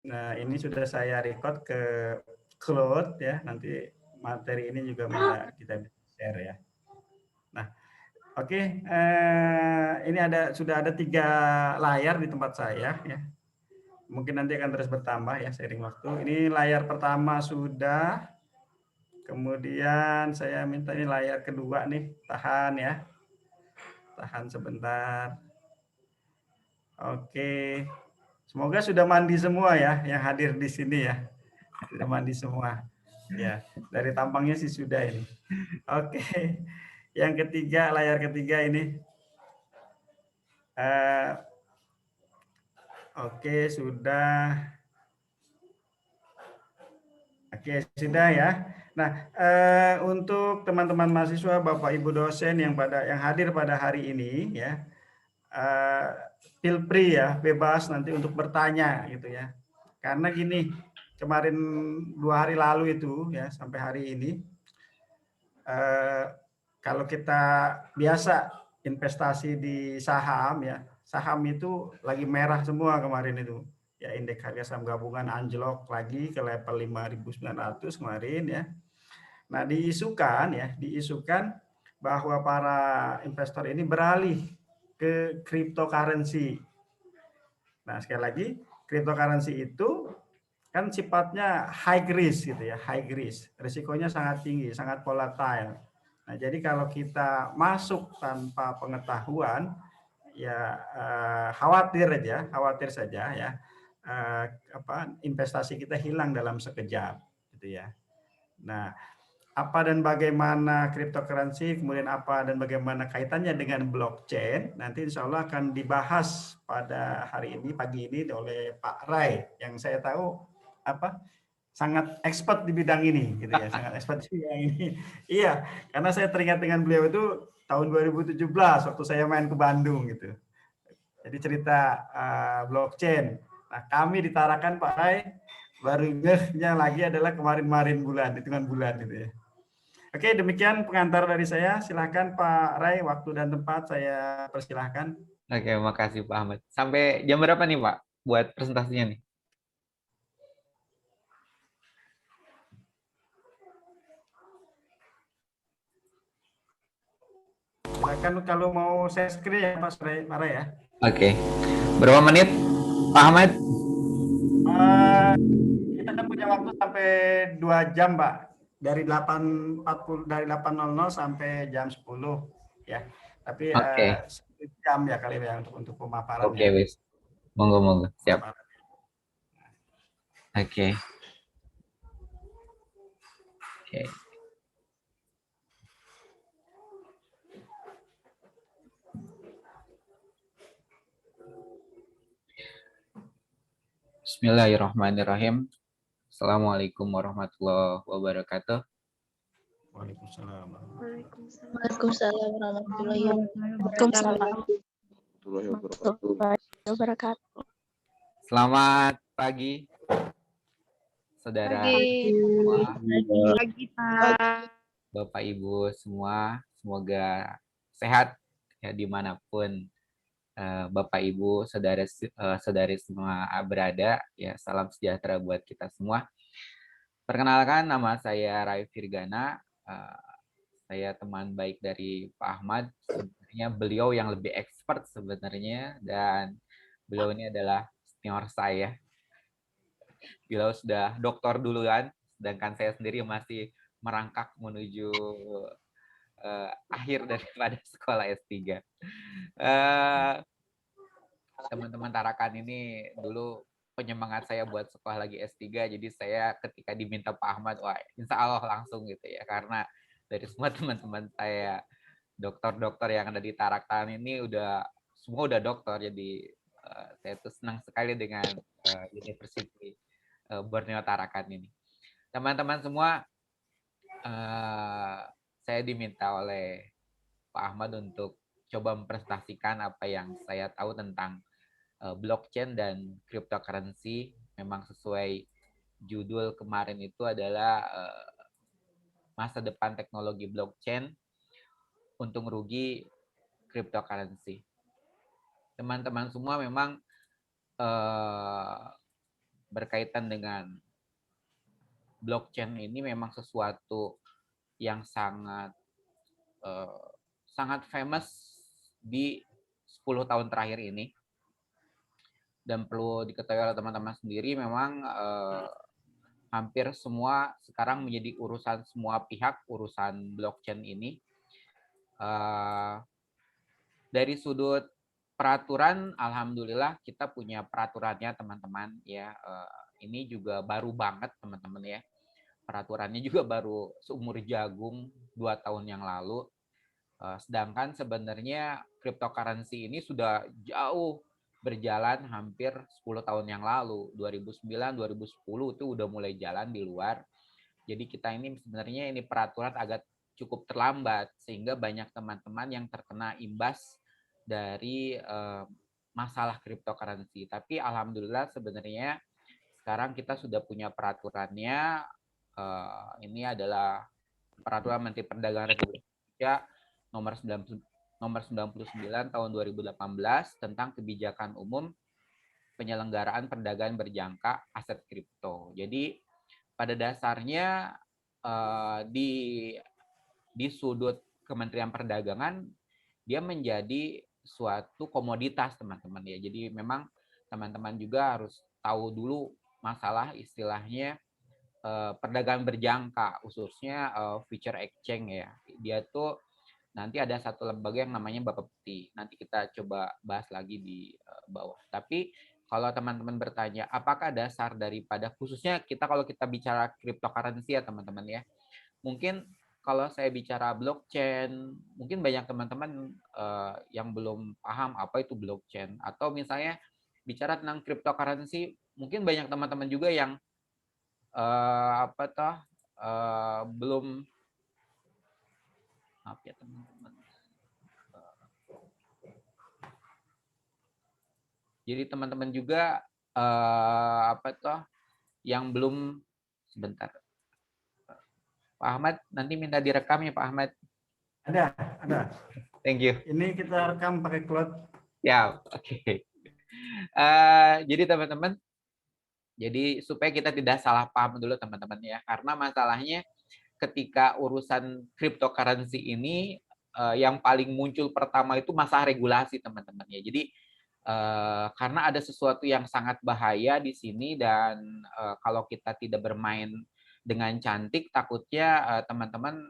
Nah, ini sudah saya record ke Cloud ya. Nanti materi ini juga bisa kita share ya. Nah, oke. Ini sudah ada 3 layar di tempat saya ya. Mungkin nanti akan terus bertambah ya seiring waktu. Ini layar pertama sudah. Kemudian saya minta ini layar kedua nih, tahan ya. Tahan sebentar. Oke. Semoga sudah mandi semua ya yang hadir di sini ya. Sudah mandi semua. Ya, dari tampangnya sih sudah ini. Oke. Yang ketiga, layar ketiga ini. Oke, sudah. Oke, sudah ya. Nah, untuk teman-teman mahasiswa, Bapak Ibu dosen yang hadir pada hari ini ya, feel free ya, bebas nanti untuk bertanya gitu ya. Karena gini, kemarin 2 hari lalu itu ya sampai hari ini, kalau kita biasa investasi di saham ya, saham itu lagi merah semua kemarin itu. Ya, indeks harga saham gabungan anjlok lagi ke level 5.900 kemarin ya. Nah, diisukan bahwa para investor ini beralih ke cryptocurrency. Nah, sekali lagi, cryptocurrency itu kan sifatnya high risk gitu ya, high risk. Risikonya sangat tinggi, sangat volatile. Nah, jadi kalau kita masuk tanpa pengetahuan, ya khawatir saja ya, investasi kita hilang dalam sekejap gitu ya. Nah, apa dan bagaimana cryptocurrency, kemudian apa dan bagaimana kaitannya dengan blockchain, nanti insya Allah akan dibahas pada hari ini, pagi ini oleh Pak Rai, yang saya tahu sangat expert di bidang ini, gitu ya, sangat expert di bidang ini. Iya, karena saya teringat dengan beliau itu tahun 2017 waktu saya main ke Bandung gitu. Jadi cerita blockchain. Nah, kami di Tarakan Pak Rai baru ngehnya lagi adalah kemarin-kemarin hitungan bulan gitu ya. Oke, demikian pengantar dari saya. Silahkan Pak Rai, waktu dan tempat saya persilahkan. Oke, makasih Pak Ahmad. Sampai jam berapa nih Pak buat presentasinya nih? Silakan kalau mau share screen ya Pak Rai ya. Oke. Berapa menit Pak Ahmad? Kita kan punya waktu sampai 2 jam, Pak. Dari 8.00 sampai jam 10 ya. Tapi Oke. 1 jam ya kali ya untuk Oke, pemaparannya. wis. Monggo, monggo. Siap. Pemaparan. Oke. Oke. Bismillahirrahmanirrahim. Assalamualaikum warahmatullahi wabarakatuh. Waalaikumsalam. Waalaikumsalam warahmatullahi wabarakatuh. Selamat pagi, saudara semua, Pagi, Pak. Bapak Ibu semua. Semoga sehat ya dimanapun Bapak Ibu, saudari semua berada. Ya, salam sejahtera buat kita semua. Perkenalkan, nama saya Rai Virgana. Saya teman baik dari Pak Ahmad. Sebenarnya beliau yang lebih expert sebenarnya, dan beliau ini adalah senior saya. Beliau sudah doktor duluan, sedangkan saya sendiri masih merangkak menuju akhir daripada sekolah S3. Teman-teman Tarakan ini dulu penyemangat saya buat sekolah lagi S3, jadi saya ketika diminta Pak Ahmad, wah insya Allah langsung gitu ya, karena dari semua teman-teman saya dokter-dokter yang ada di Tarakan ini semua udah dokter, jadi saya tuh senang sekali dengan University Borneo Tarakan ini. Teman-teman semua, saya diminta oleh Pak Ahmad untuk coba mempresentasikan apa yang saya tahu tentang blockchain dan cryptocurrency. Memang sesuai judul kemarin itu adalah masa depan teknologi blockchain, untung rugi cryptocurrency. Teman-teman semua memang berkaitan dengan blockchain ini memang sesuatu yang sangat famous di 10 tahun terakhir ini. Dan perlu diketahui oleh teman-teman sendiri, memang hampir semua sekarang menjadi urusan semua pihak, urusan blockchain ini. Dari sudut peraturan, alhamdulillah kita punya peraturannya teman-teman ya. Ini juga baru banget teman-teman ya. Peraturannya juga baru seumur jagung 2 tahun yang lalu. Sedangkan sebenarnya cryptocurrency ini sudah jauh berjalan hampir 10 tahun yang lalu. 2009, 2010 itu udah mulai jalan di luar. Jadi kita ini sebenarnya ini peraturan agak cukup terlambat sehingga banyak teman-teman yang terkena imbas dari masalah cryptocurrency. Tapi alhamdulillah sebenarnya sekarang kita sudah punya peraturannya. Ini adalah Peraturan Menteri Perdagangan Republik Indonesia nomor 99 tahun 2018 tentang kebijakan umum penyelenggaraan perdagangan berjangka aset kripto. Jadi pada dasarnya di sudut Kementerian Perdagangan dia menjadi suatu komoditas teman-teman ya. Jadi memang teman-teman juga harus tahu dulu masalah istilahnya perdagangan berjangka, khususnya future exchange ya. Dia tuh nanti ada satu lembaga yang namanya Bapepti. Nanti kita coba bahas lagi di bawah. Tapi kalau teman-teman bertanya, apakah dasar daripada khususnya kalau kita bicara cryptocurrency ya teman-teman ya. Mungkin kalau saya bicara blockchain, mungkin banyak teman-teman yang belum paham apa itu blockchain. Atau misalnya bicara tentang cryptocurrency, mungkin banyak teman-teman juga yang belum, maaf ya teman-teman. Jadi teman-teman juga yang belum, sebentar. Pak Ahmad nanti minta direkam ya Pak Ahmad. Ada. Thank you. Ini kita rekam pakai cloud. Ya, oke. Jadi teman-teman, jadi supaya kita tidak salah paham dulu teman-teman ya, karena masalahnya ketika urusan cryptocurrency ini yang paling muncul pertama itu masalah regulasi teman-teman ya. Jadi karena ada sesuatu yang sangat bahaya di sini dan kalau kita tidak bermain dengan cantik takutnya teman-teman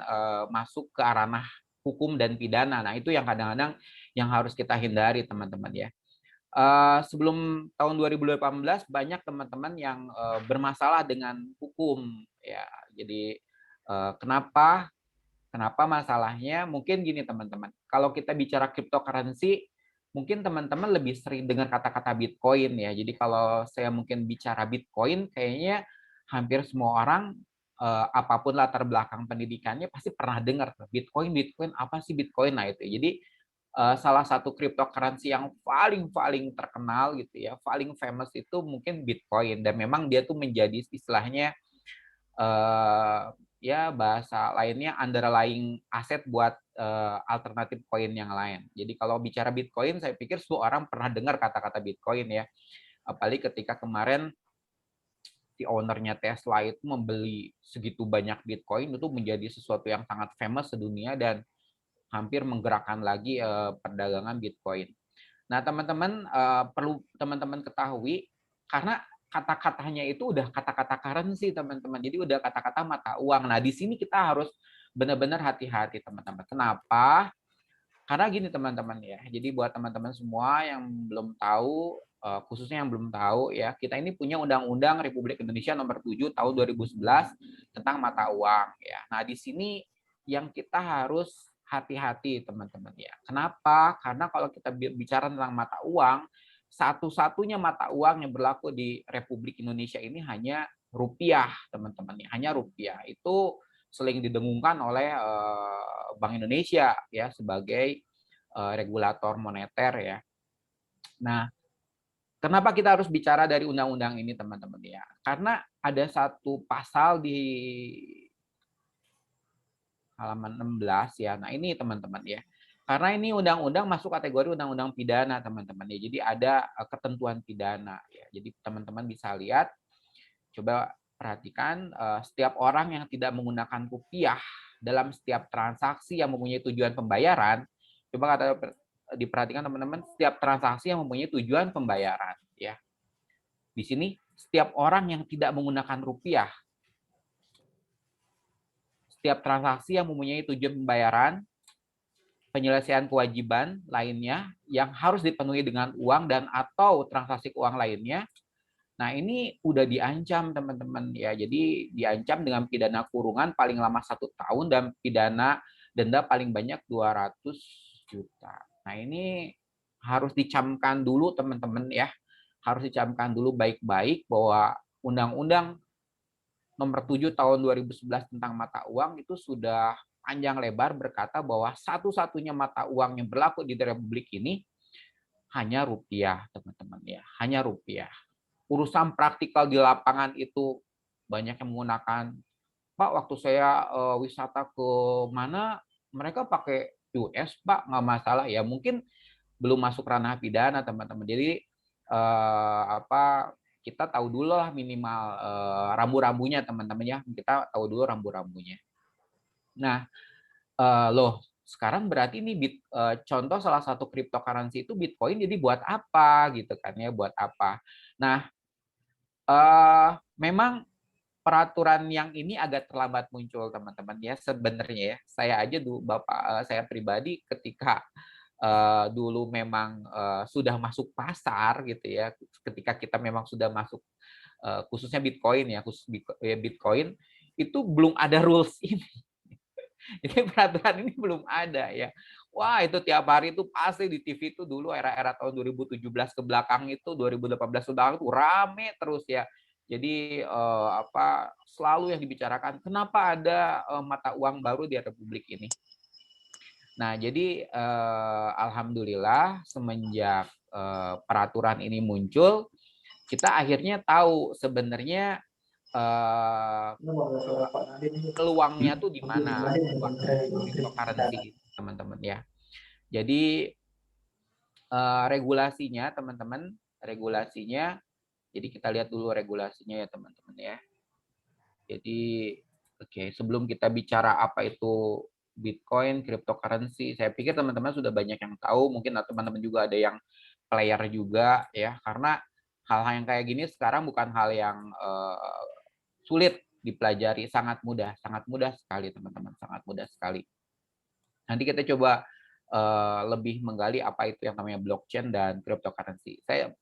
masuk ke ranah hukum dan pidana. Nah, itu yang kadang-kadang yang harus kita hindari teman-teman ya. Sebelum tahun 2018 banyak teman-teman yang bermasalah dengan hukum ya. Jadi kenapa masalahnya? Mungkin gini teman-teman. Kalau kita bicara cryptocurrency, mungkin teman-teman lebih sering dengar kata-kata Bitcoin ya. Jadi kalau saya mungkin bicara Bitcoin, kayaknya hampir semua orang apapun latar belakang pendidikannya pasti pernah dengar Bitcoin apa sih Bitcoin? Nah itu. Jadi salah satu cryptocurrency yang paling terkenal gitu ya, paling famous itu mungkin Bitcoin, dan memang dia tuh menjadi istilahnya ya bahasa lainnya underlying aset buat alternatif koin yang lain. Jadi kalau bicara Bitcoin, saya pikir semua orang pernah dengar kata-kata Bitcoin ya, apalagi ketika kemarin si ownernya Tesla itu membeli segitu banyak Bitcoin, itu menjadi sesuatu yang sangat famous sedunia dan hampir menggerakkan lagi perdagangan Bitcoin. Nah, teman-teman perlu teman-teman ketahui karena kata-katanya itu udah kata-kata currency, teman-teman. Jadi udah kata-kata mata uang. Nah, di sini kita harus benar-benar hati-hati, teman-teman. Kenapa? Karena gini, teman-teman ya. Jadi buat teman-teman semua yang belum tahu, khususnya yang belum tahu ya, kita ini punya Undang-Undang Republik Indonesia Nomor 7 Tahun 2011 tentang mata uang ya. Nah, di sini yang kita harus hati-hati teman-teman ya. Kenapa? Karena kalau kita bicara tentang mata uang, satu-satunya mata uang yang berlaku di Republik Indonesia ini hanya rupiah, teman-teman ya. Hanya rupiah. Itu sering didengungkan oleh Bank Indonesia ya sebagai regulator moneter ya. Nah, kenapa kita harus bicara dari undang-undang ini teman-teman ya? Karena ada satu pasal di halaman 16 ya. Nah, ini teman-teman ya. Karena ini undang-undang masuk kategori undang-undang pidana, teman-teman ya. Jadi ada ketentuan pidana ya. Jadi teman-teman bisa lihat Coba perhatikan setiap orang yang tidak menggunakan rupiah dalam setiap transaksi yang mempunyai tujuan pembayaran, coba diperhatikan teman-teman, setiap transaksi yang mempunyai tujuan pembayaran, ya. Di sini setiap orang yang tidak menggunakan rupiah, setiap transaksi yang mempunyai tujuan pembayaran, penyelesaian kewajiban lainnya yang harus dipenuhi dengan uang dan atau transaksi keuangan lainnya. Nah, ini udah diancam teman-teman ya. Jadi diancam dengan pidana kurungan paling lama 1 tahun dan pidana denda paling banyak 200 juta. Nah, ini harus dicamkan dulu teman-teman ya. Harus dicamkan dulu baik-baik bahwa Undang-Undang Nomor 7 tahun 2011 tentang mata uang itu sudah panjang lebar berkata bahwa satu-satunya mata uang yang berlaku di Republik ini hanya rupiah, teman-teman ya. Hanya rupiah. Urusan praktikal di lapangan itu banyak yang menggunakan, Pak, waktu saya wisata ke mana mereka pakai US, Pak, nggak masalah ya. Mungkin belum masuk ranah pidana, teman-teman. Jadi kita tahu dulu lah minimal rambu-rambunya, teman-teman ya. Kita tahu dulu rambu-rambunya. Nah, loh, sekarang berarti ini contoh salah satu cryptocurrency itu Bitcoin, jadi buat apa gitu kan ya, buat apa. Nah, memang peraturan yang ini agak terlambat muncul teman-teman ya sebenarnya ya. Saya aja dulu saya pribadi ketika dulu memang sudah masuk pasar gitu ya, ketika kita memang sudah masuk khususnya Bitcoin ya, khusus Bitcoin itu belum ada rules ini. Jadi peraturan ini belum ada ya. Wah, itu tiap hari itu pasti di TV itu dulu era-era tahun 2017 ke belakang itu, 2018 ke belakang itu rame terus ya. Jadi selalu yang dibicarakan kenapa ada mata uang baru di Republik ini. Nah, jadi alhamdulillah semenjak peraturan ini muncul, kita akhirnya tahu sebenarnya peluangnya tuh di mana cryptocurrency, teman-teman ya. Jadi regulasinya, teman-teman, regulasinya. Jadi kita lihat dulu regulasinya ya, teman-teman ya. Jadi sebelum kita bicara apa itu Bitcoin, cryptocurrency, saya pikir teman-teman sudah banyak yang tahu, mungkin teman-teman juga ada yang player juga ya, karena hal-hal yang kayak gini sekarang bukan hal yang sulit dipelajari, sangat mudah sekali teman-teman, sangat mudah sekali. Nanti kita coba lebih menggali apa itu yang namanya blockchain dan cryptocurrency. Saya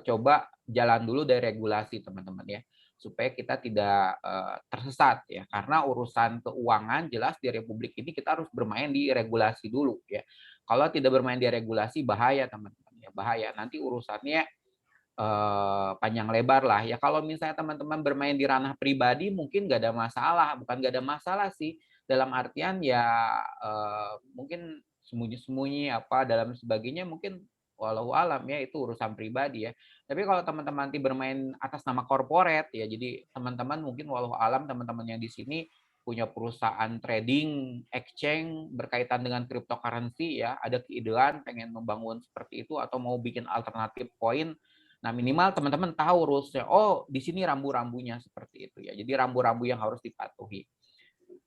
coba jalan dulu dari regulasi teman-teman ya, supaya kita tidak tersesat ya, karena urusan keuangan jelas di Republik ini kita harus bermain di regulasi dulu ya. Kalau tidak bermain di regulasi bahaya teman-teman ya, bahaya. Nanti urusannya panjang lebar lah ya. Kalau misalnya teman-teman bermain di ranah pribadi mungkin nggak ada masalah, bukan nggak ada masalah sih, dalam artian ya mungkin sembunyi-sembunyi apa dalam sebagainya, mungkin walau alam ya, itu urusan pribadi ya. Tapi kalau teman-teman nanti bermain atas nama corporate ya, jadi teman-teman mungkin walau alam teman-teman yang di sini punya perusahaan trading exchange berkaitan dengan cryptocurrency ya, ada keidean pengen membangun seperti itu atau mau bikin alternatif koin. Nah, minimal teman-teman tahu rules-nya. Oh, di sini rambu-rambunya seperti itu ya. Jadi rambu-rambu yang harus dipatuhi.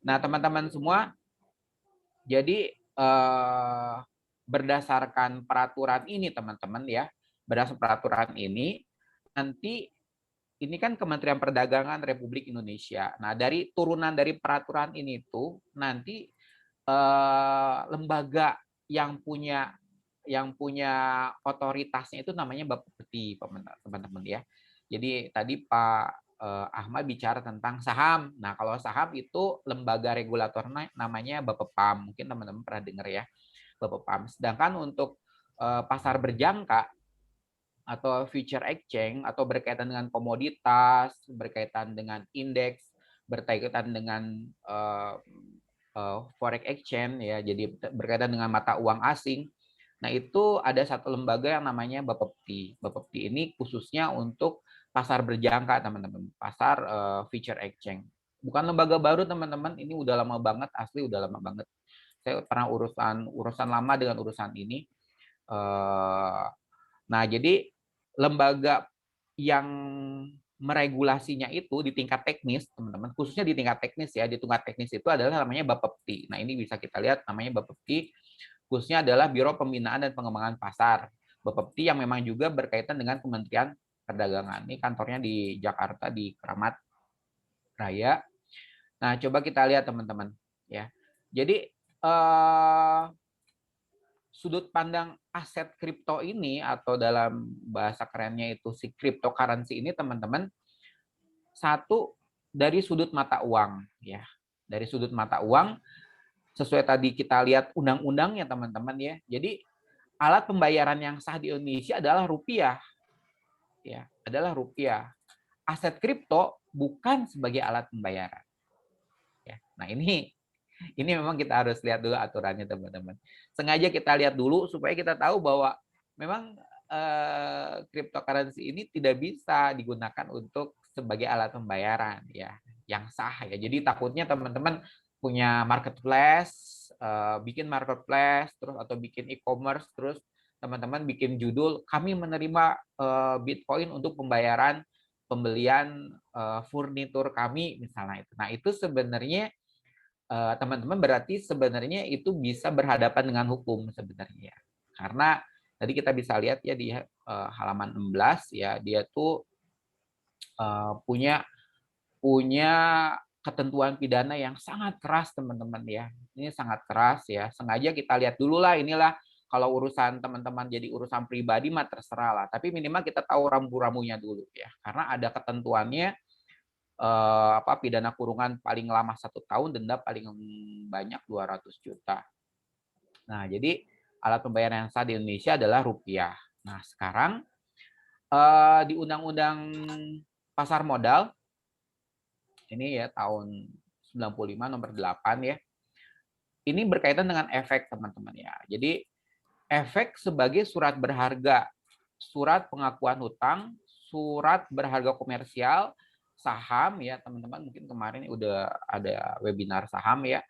Nah, teman-teman semua, jadi berdasarkan peraturan ini teman-teman ya, berdasarkan peraturan ini, nanti ini kan Kementerian Perdagangan Republik Indonesia. Nah, dari turunan dari peraturan ini tuh nanti lembaga yang punya otoritasnya itu namanya Bapepti, teman-teman ya. Jadi tadi Pak Ahmad bicara tentang saham. Nah, kalau saham itu lembaga regulatornya namanya Bapepam. Mungkin teman-teman pernah dengar ya, Bapepam. Sedangkan untuk pasar berjangka atau future exchange atau berkaitan dengan komoditas, berkaitan dengan indeks, berkaitan dengan forex exchange ya, jadi berkaitan dengan mata uang asing. Nah, itu ada satu lembaga yang namanya Bapepti. Bapepti ini khususnya untuk pasar berjangka, teman-teman. Pasar future exchange. Bukan lembaga baru, teman-teman. Ini udah lama banget, asli udah lama banget. Saya pernah urusan lama dengan urusan ini. Nah, jadi lembaga yang meregulasinya itu di tingkat teknis, teman-teman, khususnya di tingkat teknis ya, di tingkat teknis itu adalah namanya Bapepti. Nah, ini bisa kita lihat namanya Bapepti, khususnya adalah Biro Pembinaan dan Pengembangan Pasar. Bapepti yang memang juga berkaitan dengan Kementerian Perdagangan. Ini kantornya di Jakarta, di Kramat Raya. Nah, coba kita lihat teman-teman ya. Jadi sudut pandang aset kripto ini atau dalam bahasa kerennya itu si cryptocurrency ini teman-teman, satu dari sudut mata uang ya. Dari sudut mata uang sesuai tadi kita lihat undang-undangnya teman-teman ya. Jadi alat pembayaran yang sah di Indonesia adalah rupiah. Ya, adalah rupiah. Aset kripto bukan sebagai alat pembayaran. Ya. Nah, ini memang kita harus lihat dulu aturannya teman-teman. Sengaja kita lihat dulu supaya kita tahu bahwa memang cryptocurrency ini tidak bisa digunakan untuk sebagai alat pembayaran ya yang sah ya. Jadi takutnya teman-teman punya marketplace, bikin marketplace terus atau bikin e-commerce terus teman-teman bikin judul kami menerima Bitcoin untuk pembayaran pembelian furnitur kami misalnya itu. Nah, itu sebenarnya teman-teman berarti sebenarnya itu bisa berhadapan dengan hukum sebenarnya. Karena tadi kita bisa lihat ya di halaman 16 ya dia tuh punya ketentuan pidana yang sangat keras teman-teman ya. Ini sangat keras ya. Sengaja kita lihat dulu lah inilah kalau urusan teman-teman jadi urusan pribadi mah terserah lah. Tapi minimal kita tahu rambu-rambunya dulu ya. Karena ada ketentuannya pidana kurungan paling lama 1 tahun, denda paling banyak 200 juta. Nah, jadi alat pembayaran yang sah di Indonesia adalah rupiah. Nah, sekarang di Undang-Undang Pasar Modal, ini ya tahun 95 nomor 8 ya, ini berkaitan dengan efek teman-teman ya. Jadi efek sebagai surat berharga, surat pengakuan hutang, surat berharga komersial, saham ya teman-teman, mungkin kemarin udah ada webinar saham ya,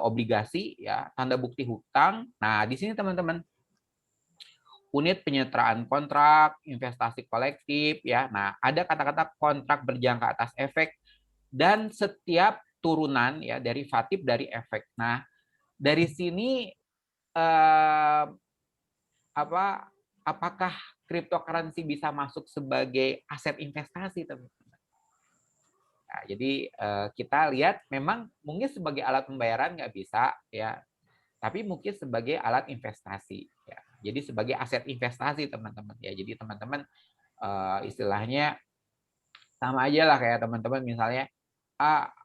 obligasi ya, tanda bukti hutang. Nah, di sini teman-teman unit penyetaraan kontrak, investasi kolektif ya. Nah, ada kata-kata kontrak berjangka atas efek dan setiap turunan ya derivatif dari efek. Nah, dari sini apakah cryptocurrency bisa masuk sebagai aset investasi teman-teman? Nah, jadi kita lihat memang mungkin sebagai alat pembayaran nggak bisa ya, tapi mungkin sebagai alat investasi ya. Jadi sebagai aset investasi teman-teman ya. Jadi teman-teman istilahnya sama aja lah kayak teman-teman misalnya,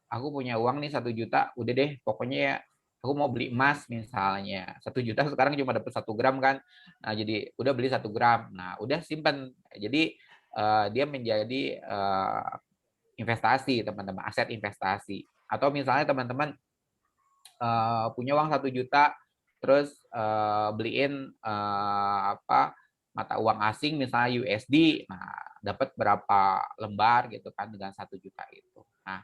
aku punya uang nih 1 juta, udah deh pokoknya ya aku mau beli emas misalnya 1 juta sekarang cuma dapat 1 gram kan, nah jadi udah beli 1 gram, nah udah simpen, jadi dia menjadi investasi teman-teman, aset investasi. Atau misalnya teman-teman punya uang 1 juta, terus beliin mata uang asing misalnya USD, nah dapat berapa lembar gitu kan dengan 1 juta itu. Nah,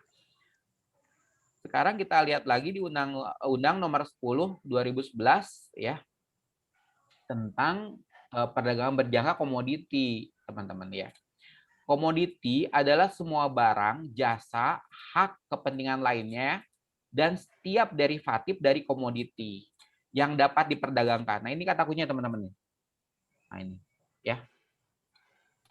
sekarang kita lihat lagi di Undang Nomor 10 2011 ya tentang perdagangan berjangka komoditi, teman-teman ya. Komoditi adalah semua barang, jasa, hak, kepentingan lainnya dan setiap derivatif dari komoditi yang dapat diperdagangkan. Nah, ini kata kuncinya teman-teman. Nah, ini ya.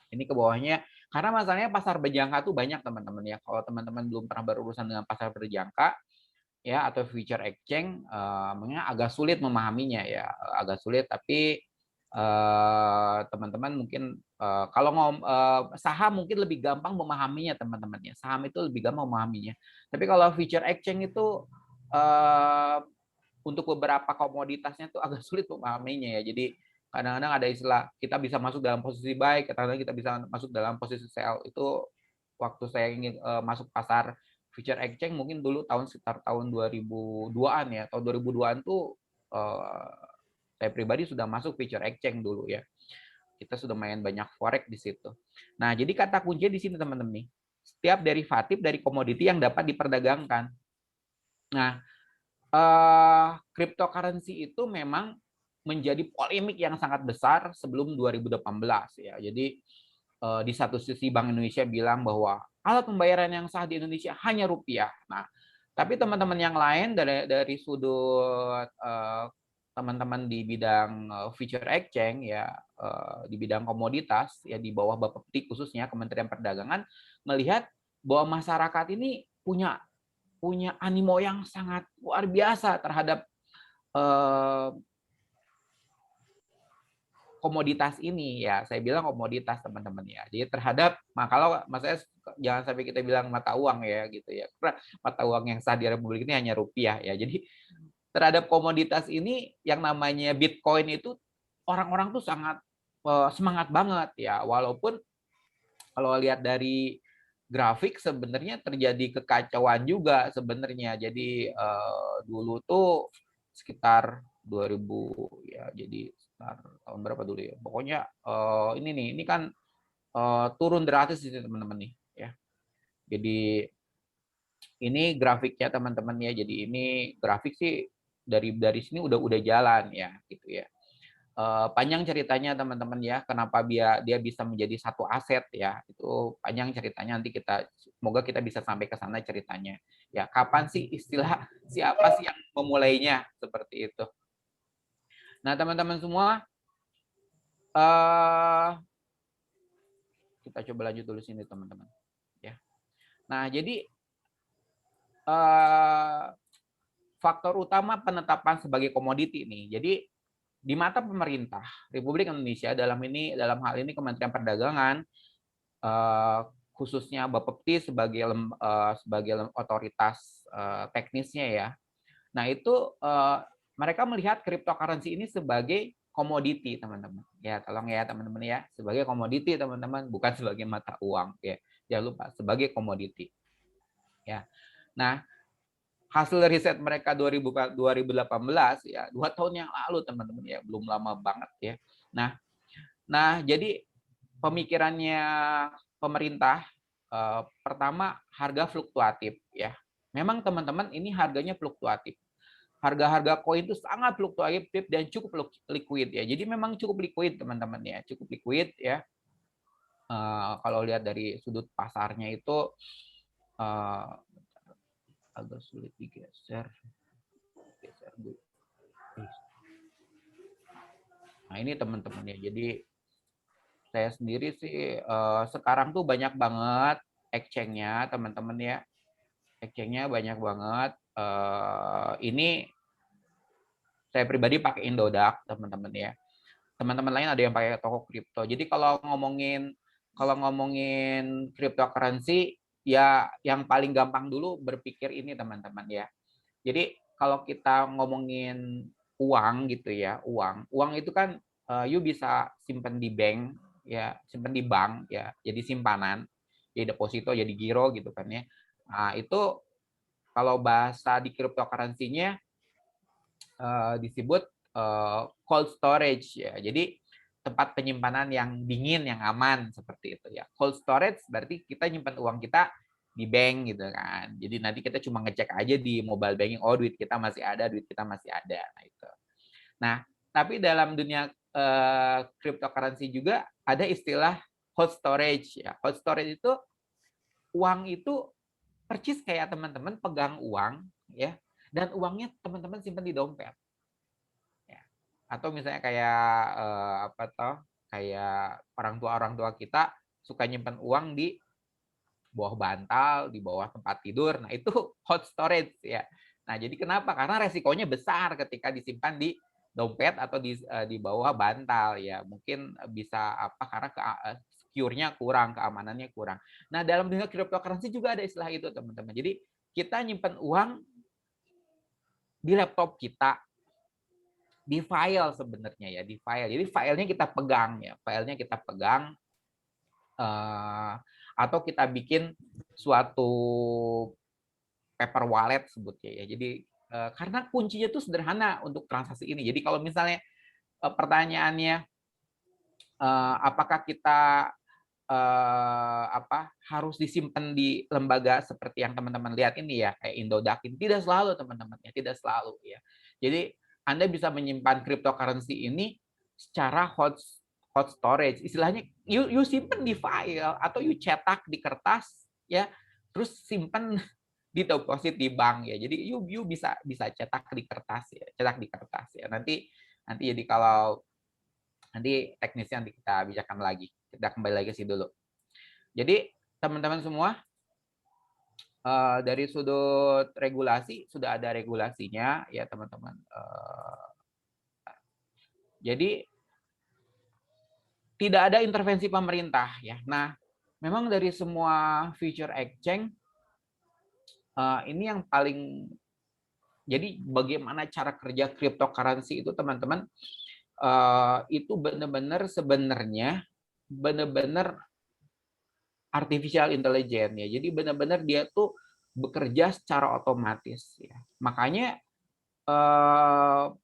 Ini ke bawahnya karena masalahnya pasar berjangka tuh banyak teman-teman ya. Kalau teman-teman belum pernah berurusan dengan pasar berjangka ya atau future exchange mungkin agak sulit memahaminya ya, agak sulit tapi teman-teman mungkin kalau saham mungkin lebih gampang memahaminya teman-teman ya. Saham itu lebih gampang memahaminya. Tapi kalau future exchange itu untuk beberapa komoditasnya tuh agak sulit memahaminya ya. Jadi kadang-kadang ada istilah kita bisa masuk dalam posisi buy, kadang-kadang kita bisa masuk dalam posisi sell. Itu waktu saya ingin masuk pasar future exchange mungkin dulu sekitar tahun 2002-an ya. Tahun 2002-an tuh saya pribadi sudah masuk future exchange dulu ya. Kita sudah main banyak forex di situ. Nah, jadi kata kunci di sini teman-teman nih. Setiap derivatif dari komoditi yang dapat diperdagangkan. Nah, cryptocurrency itu memang menjadi polemik yang sangat besar sebelum 2018 ya. Jadi di satu sisi Bank Indonesia bilang bahwa alat pembayaran yang sah di Indonesia hanya rupiah. Nah, tapi teman-teman yang lain dari sudut teman-teman di bidang future exchange ya, di bidang komoditas ya, di bawah Bapepti khususnya Kementerian Perdagangan, melihat bahwa masyarakat ini punya animo yang sangat luar biasa terhadap komoditas ini ya. Saya bilang komoditas teman-teman ya. Jadi terhadap, kalau maksudnya jangan sampai kita bilang mata uang ya gitu ya. Karena mata uang yang sah di Republik ini hanya rupiah ya. Jadi terhadap komoditas ini yang namanya Bitcoin itu orang-orang tuh sangat semangat banget ya. Walaupun kalau lihat dari grafik sebenarnya terjadi kekacauan juga sebenarnya. Jadi dulu tuh sekitar 2000 ya, jadi sekitar tahun berapa dulu ya. Pokoknya ini kan turun drastis ini teman-teman nih ya. Jadi ini grafiknya teman-teman ya. Jadi ini grafik sih dari sini udah jalan ya gitu ya. Panjang ceritanya teman-teman ya, kenapa dia bisa menjadi satu aset ya, itu panjang ceritanya, nanti semoga kita bisa sampai ke sana ceritanya ya. Kapan sih istilah, siapa sih yang memulainya seperti itu. Nah teman-teman semua, kita coba lanjut dulu sini teman-teman ya. Nah jadi faktor utama penetapan sebagai komoditi nih, jadi di mata pemerintah Republik Indonesia, dalam hal ini Kementerian Perdagangan, khususnya Bapepti sebagai otoritas teknisnya ya. Nah itu mereka melihat cryptocurrency ini sebagai komoditi teman-teman. Ya tolong ya teman-teman ya, sebagai komoditi teman-teman, bukan sebagai mata uang ya. Jangan lupa sebagai komoditi. Ya. Nah hasil riset mereka 2018 ya, 2 tahun yang lalu teman-teman ya, belum lama banget ya. Nah jadi pemikirannya pemerintah, pertama harga fluktuatif ya. Memang teman-teman ini harganya fluktuatif. Harga-harga koin itu sangat fluktuatif dan cukup liquid ya. Jadi memang cukup liquid teman-teman ya, cukup liquid ya. Kalau lihat dari sudut pasarnya itu agak sulit digeser dulu. Nah ini teman-teman ya, jadi saya sendiri sih sekarang tuh banyak banget exchange-nya teman-teman ya, exchange-nya banyak banget. Ini saya pribadi pakai Indodax teman-teman ya. Teman-teman lain ada yang pakai toko kripto. Jadi kalau ngomongin cryptocurrency ya, yang paling gampang dulu berpikir ini teman-teman ya. Jadi kalau kita ngomongin uang gitu ya, uang itu kan you bisa simpan di bank ya, simpan di bank ya, jadi simpanan, jadi deposito, jadi giro gitu kan ya. Nah, itu kalau bahasa di cryptocurrency-nya disebut cold storage ya. Jadi tempat penyimpanan yang dingin, yang aman seperti itu ya. Cold storage berarti kita nyimpan uang kita di bank gitu kan. Jadi nanti kita cuma ngecek aja di mobile banking, oh duit kita masih ada, duit kita masih ada. Nah itu. Nah, tapi dalam dunia cryptocurrency juga ada istilah hot storage ya. Hot storage itu uang itu percis kayak teman-teman pegang uang ya, dan uangnya teman-teman simpan di dompet. Ya. Atau misalnya kayak kayak orang tua kita suka nyimpan uang di bawah bantal, di bawah tempat tidur. Nah, itu hot storage ya. Nah, jadi kenapa? Karena resikonya besar ketika disimpan di dompet atau di bawah bantal ya. Mungkin bisa karena secure-nya kurang, keamanannya kurang. Nah, dalam dunia cryptocurrency juga ada istilah itu, teman-teman. Jadi, kita nyimpan uang di laptop kita, di file sebenarnya ya, di file. Jadi filenya kita pegang ya, filenya kita pegang, atau kita bikin suatu paper wallet sebutnya ya. Jadi karena kuncinya itu sederhana untuk transaksi ini. Jadi kalau misalnya pertanyaannya apakah kita harus disimpan di lembaga seperti yang teman-teman lihat ini ya, kayak Indodax, tidak selalu teman-teman ya, tidak selalu ya. Jadi Anda bisa menyimpan cryptocurrency ini secara cold storage, istilahnya you simpen di file atau you cetak di kertas ya, terus simpen di deposit di bank ya. Jadi you bisa cetak di kertas ya. Nanti jadi kalau nanti teknisnya nanti kita bicarakan lagi. Kita kembali lagi sih dulu. Jadi teman-teman semua, dari sudut regulasi sudah ada regulasinya ya teman-teman. Jadi tidak ada intervensi pemerintah ya. Nah, memang dari semua future exchange ini yang paling, jadi bagaimana cara kerja cryptocurrency itu teman-teman, itu benar-benar sebenarnya benar-benar artificial intelligence ya. Jadi benar-benar dia tuh bekerja secara otomatis ya. Makanya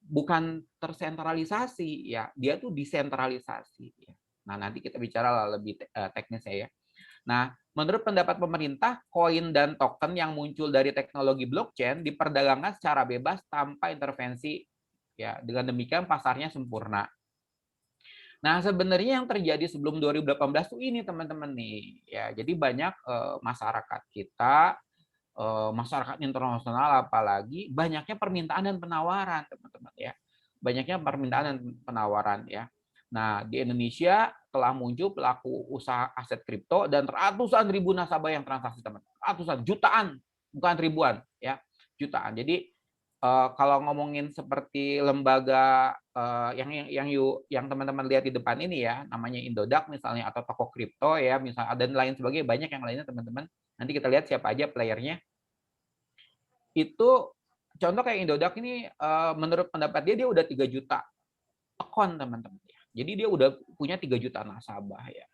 bukan tersentralisasi ya, dia tuh desentralisasi ya. Nah, nanti kita bicara lebih teknisnya ya. Nah, menurut pendapat pemerintah, koin dan token yang muncul dari teknologi blockchain diperdagangkan secara bebas tanpa intervensi ya. Dengan demikian pasarnya sempurna. Nah, sebenarnya yang terjadi sebelum 2018 itu ini teman-teman nih ya. Jadi banyak masyarakat kita, masyarakat internasional apalagi banyaknya permintaan dan penawaran teman-teman ya. Banyaknya permintaan dan penawaran ya. Nah, di Indonesia telah muncul pelaku usaha aset kripto dan ratusan ribu nasabah yang transaksi teman. Ratusan, jutaan, bukan ribuan ya, jutaan. Jadi kalau ngomongin seperti lembaga yang teman-teman lihat di depan ini ya, namanya Indodax misalnya atau toko kripto ya, misalnya dan lain sebagainya, banyak yang lainnya teman-teman. Nanti kita lihat siapa aja playernya. Itu contoh kayak Indodax ini menurut pendapat dia udah 3 juta akun teman-teman ya. Jadi dia udah punya 3 juta nasabah ya.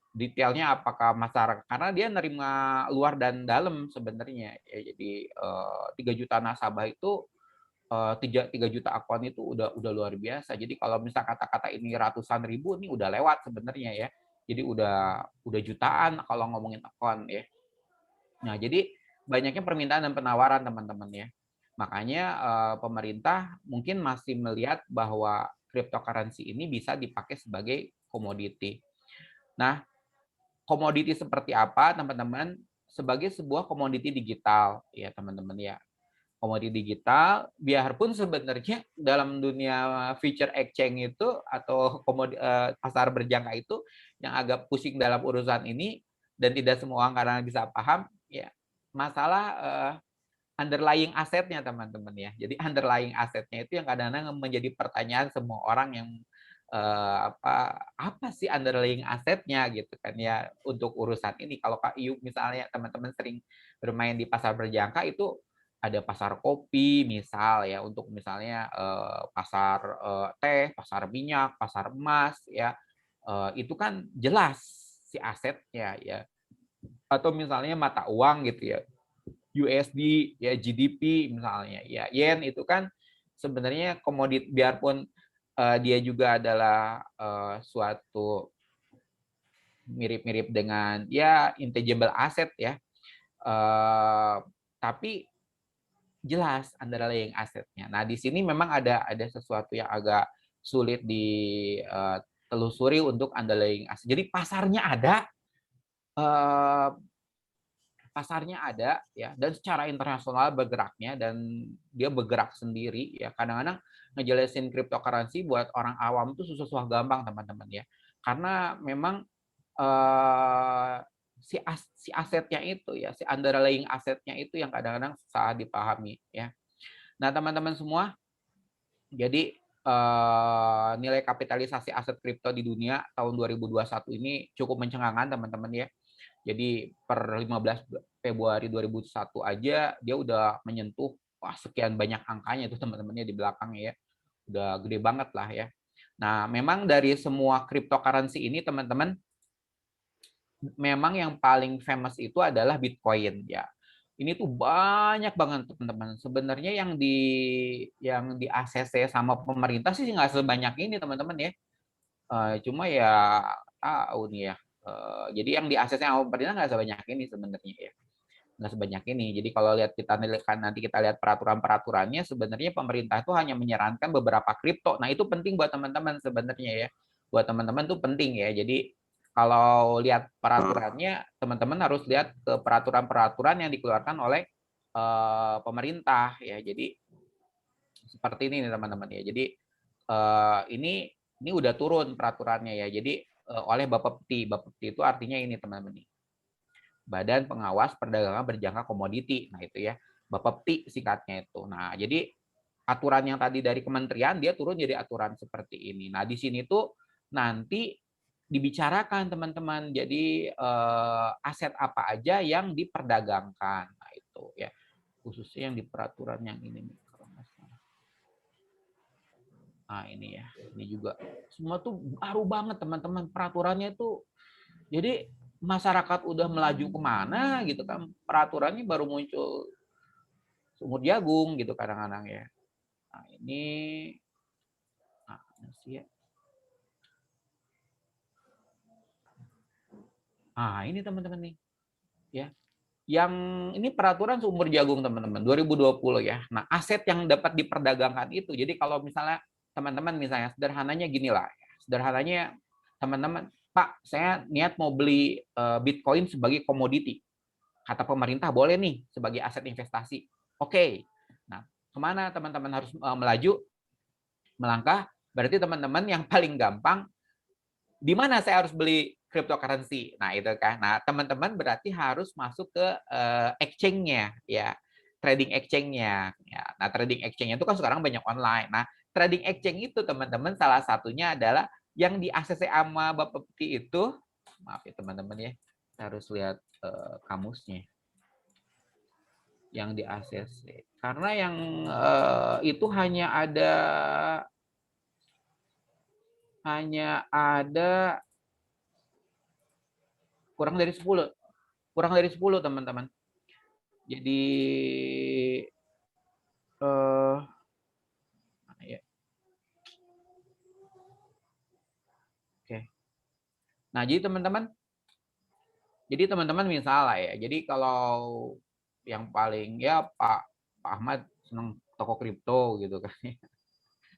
Detailnya apakah masyarakat, karena dia nerima luar dan dalam sebenarnya ya. Jadi 3 juta nasabah itu 3 juta akun itu udah luar biasa. Jadi kalau misal kata-kata ini ratusan ribu ini udah lewat sebenarnya ya. Jadi udah jutaan kalau ngomongin akun ya. Nah, jadi banyaknya permintaan dan penawaran teman-teman ya. Makanya pemerintah mungkin masih melihat bahwa cryptocurrency ini bisa dipakai sebagai komoditi. Nah, komoditi seperti apa teman-teman? Sebagai sebuah komoditi digital ya teman-teman ya. Komoditi digital, biarpun sebenarnya dalam dunia future exchange itu atau pasar berjangka itu yang agak pusing dalam urusan ini dan tidak semua orang kadang bisa paham ya, masalah underlying asetnya teman-teman ya. Jadi underlying asetnya itu yang kadang-kadang menjadi pertanyaan semua orang yang apa sih underlying asetnya gitu kan ya untuk urusan ini. Kalau Kak Iyu misalnya teman-teman sering bermain di pasar berjangka itu ada pasar kopi misal ya, untuk misalnya pasar teh, pasar minyak, pasar emas ya, itu kan jelas si asetnya ya. Atau misalnya mata uang gitu ya, USD ya, GDP misalnya ya, yen itu kan sebenarnya komoditi, biarpun dia juga adalah suatu mirip-mirip dengan ya intangible asset ya, tapi jelas underlying asetnya. Nah, di sini memang ada sesuatu yang agak sulit ditelusuri untuk underlying aset. Jadi pasarnya ada ya, dan secara internasional bergeraknya, dan dia bergerak sendiri ya. Kadang-kadang ngejelasin cryptocurrency buat orang awam itu susah gampang teman-teman ya, karena memang si asetnya itu ya, si underlying asetnya itu yang kadang-kadang susah dipahami ya. Nah teman-teman semua, jadi nilai kapitalisasi aset kripto di dunia tahun 2021 ini cukup mencengangkan teman-teman ya. Jadi per 15 Februari 2001 aja dia udah menyentuh sekian banyak angkanya itu teman-temannya di belakangnya ya. Udah gede banget lah ya. Nah, memang dari semua cryptocurrency ini teman-teman, memang yang paling famous itu adalah Bitcoin ya. Ini tuh banyak banget teman-teman. Sebenarnya yang di ACC sama pemerintah sih nggak sebanyak ini teman-teman ya. Cuma ya tahu nih ya. Jadi yang di ACC sama pemerintah nggak sebanyak ini sebenarnya ya. nggak sebanyak ini. Jadi kalau nanti kita lihat peraturan-peraturannya, sebenarnya pemerintah itu hanya menyarankan beberapa kripto. Nah, itu penting buat teman-teman sebenarnya ya. Buat teman-teman tuh penting ya. Jadi kalau lihat peraturannya, teman-teman harus lihat ke peraturan-peraturan yang dikeluarkan oleh pemerintah ya. Jadi seperti ini nih teman-teman ya. Jadi ini udah turun peraturannya ya. Jadi oleh Bapepti. Bapepti itu artinya ini teman-teman nih. Badan Pengawas Perdagangan Berjangka Komoditi. Nah, itu ya. Bapepti singkatnya itu. Nah, jadi aturan yang tadi dari kementerian dia turun jadi aturan seperti ini. Nah, di sini tuh nanti dibicarakan teman-teman. Jadi aset apa aja yang diperdagangkan. Nah, itu ya. Khususnya yang di peraturan yang ini nih. Nah, ini ya. Ini juga semua tuh baru banget teman-teman peraturannya tuh. Jadi masyarakat udah melaju kemana gitu kan, peraturannya baru muncul sumur jagung gitu kadang-kadang ya. Nah, ini ya. Ini teman-teman nih ya. Yang ini peraturan sumur jagung teman-teman 2020 ya. Nah, aset yang dapat diperdagangkan itu. Jadi kalau misalnya teman-teman misalnya sederhananya gini lah. Sederhananya teman-teman, Pak, saya niat mau beli Bitcoin sebagai komoditi. Kata pemerintah boleh nih sebagai aset investasi. Oke. Nah, kemana teman-teman harus melaju? Melangkah. Berarti teman-teman yang paling gampang, di mana saya harus beli cryptocurrency? Nah, itu kan. Nah, teman-teman berarti harus masuk ke exchange-nya, ya. Trading exchange-nya. Ya. Nah, trading exchange-nya itu kan sekarang banyak online. Nah, trading exchange itu teman-teman salah satunya adalah yang di ACC sama Bapepti itu, maaf ya teman-teman ya, harus lihat kamusnya yang di ACC. Karena yang itu hanya ada kurang dari 10. Kurang dari 10 teman-teman. Jadi ya. Oke. Nah, jadi teman-teman misalnya ya. Jadi kalau yang paling ya Pak Ahmad senang toko kripto gitu kan.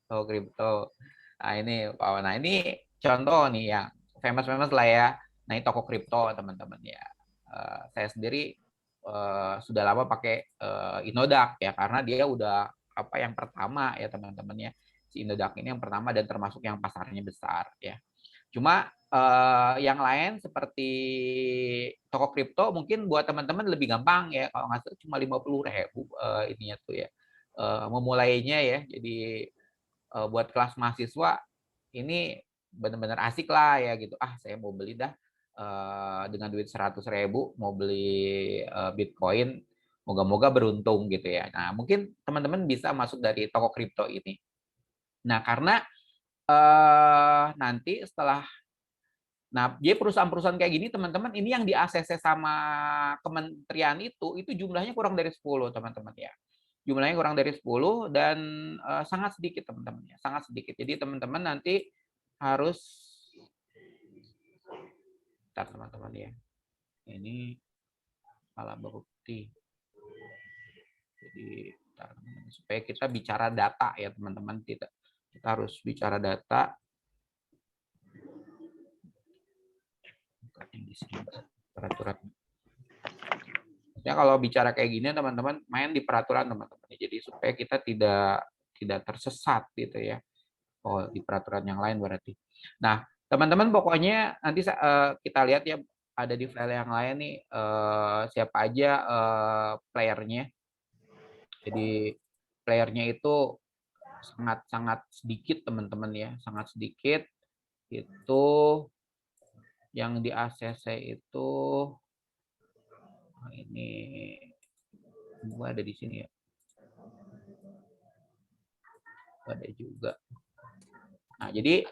Toko kripto. Nah, ini contoh nih yang famous lah ya. Nah, ini toko kripto teman-teman ya. Saya sendiri sudah lama pakai Inodak ya karena dia udah yang pertama ya teman-teman ya. Si Inodak ini yang pertama dan termasuk yang pasarnya besar ya. Cuma yang lain seperti toko kripto mungkin buat teman-teman lebih gampang ya, kalau nggak salah cuma 50.000 ininya tuh ya memulainya ya. Jadi buat kelas mahasiswa ini benar-benar asik lah ya gitu. Saya mau beli dah dengan duit 100.000 mau beli Bitcoin, moga-moga beruntung gitu ya. Nah, mungkin teman-teman bisa masuk dari toko kripto ini. Nah, karena nanti setelah jadi perusahaan-perusahaan kayak gini teman-teman, ini yang di ACC sama kementerian itu jumlahnya kurang dari 10 teman-teman ya. Jumlahnya kurang dari 10 dan sangat sedikit teman-teman ya, sangat sedikit. Jadi teman-teman nanti harus teman-teman ya. Ini alat bukti. Jadi supaya kita bicara data ya teman-teman, kita harus bicara data. Yang di sini peraturan. Maksudnya kalau bicara kayak gini teman-teman main di peraturan teman-teman. Jadi supaya kita tidak tersesat gitu ya. Oh, di peraturan yang lain berarti. Nah, teman-teman pokoknya nanti kita lihat ya ada di file yang lain nih siapa aja playernya. Jadi playernya itu sangat sedikit teman-teman ya, sangat sedikit. Itu yang di ACC itu ini gua ada di sini ya. Ada juga. Nah, jadi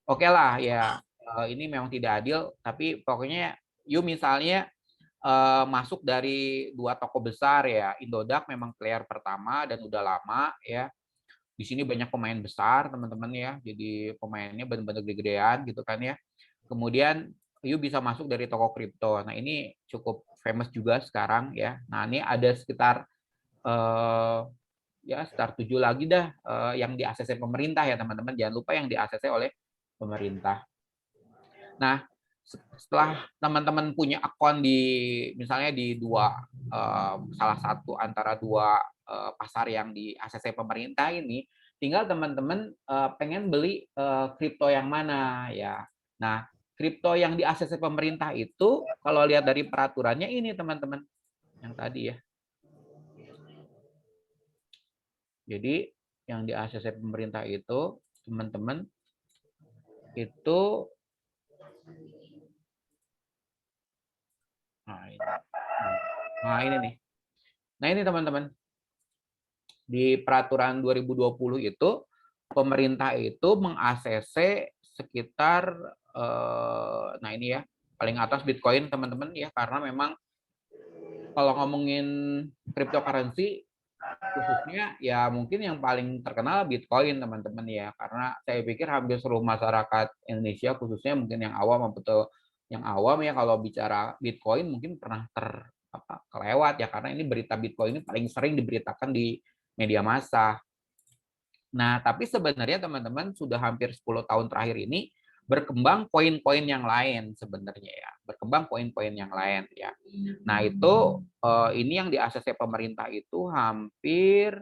oke lah ya ini memang tidak adil, tapi pokoknya misalnya masuk dari 2 toko besar ya. Indodax memang player pertama dan udah lama ya. Di sini banyak pemain besar teman-teman ya. Jadi pemainnya benar-benar gede-gedean gitu kan ya. Kemudian you bisa masuk dari toko kripto. Nah, ini cukup famous juga sekarang ya. Nah, ini ada sekitar ya sekitar 7 lagi dah yang di ACC pemerintah ya teman-teman. Jangan lupa yang di ACC oleh pemerintah. Nah, setelah teman-teman punya akun di misalnya di salah satu antara dua pasar yang di ACC pemerintah ini, tinggal teman-teman pengen beli kripto yang mana ya. Nah, kripto yang di ACC pemerintah itu kalau lihat dari peraturannya ini teman-teman yang tadi ya. Jadi yang di ACC pemerintah itu teman-teman itu nah ini nih. Nah ini teman-teman di peraturan 2020 itu pemerintah itu meng-ACC sekitar nah ini ya paling atas Bitcoin teman-teman ya karena memang kalau ngomongin cryptocurrency khususnya ya mungkin yang paling terkenal Bitcoin teman-teman ya karena saya pikir hampir seluruh masyarakat Indonesia khususnya mungkin yang awam atau yang awam ya kalau bicara Bitcoin mungkin pernah kelewat ya karena ini berita Bitcoin ini paling sering diberitakan di media massa. Nah, tapi sebenarnya teman-teman sudah hampir 10 tahun terakhir ini berkembang poin-poin yang lain sebenarnya ya, berkembang poin-poin yang lain ya. Nah, itu ini yang di ACC pemerintah itu hampir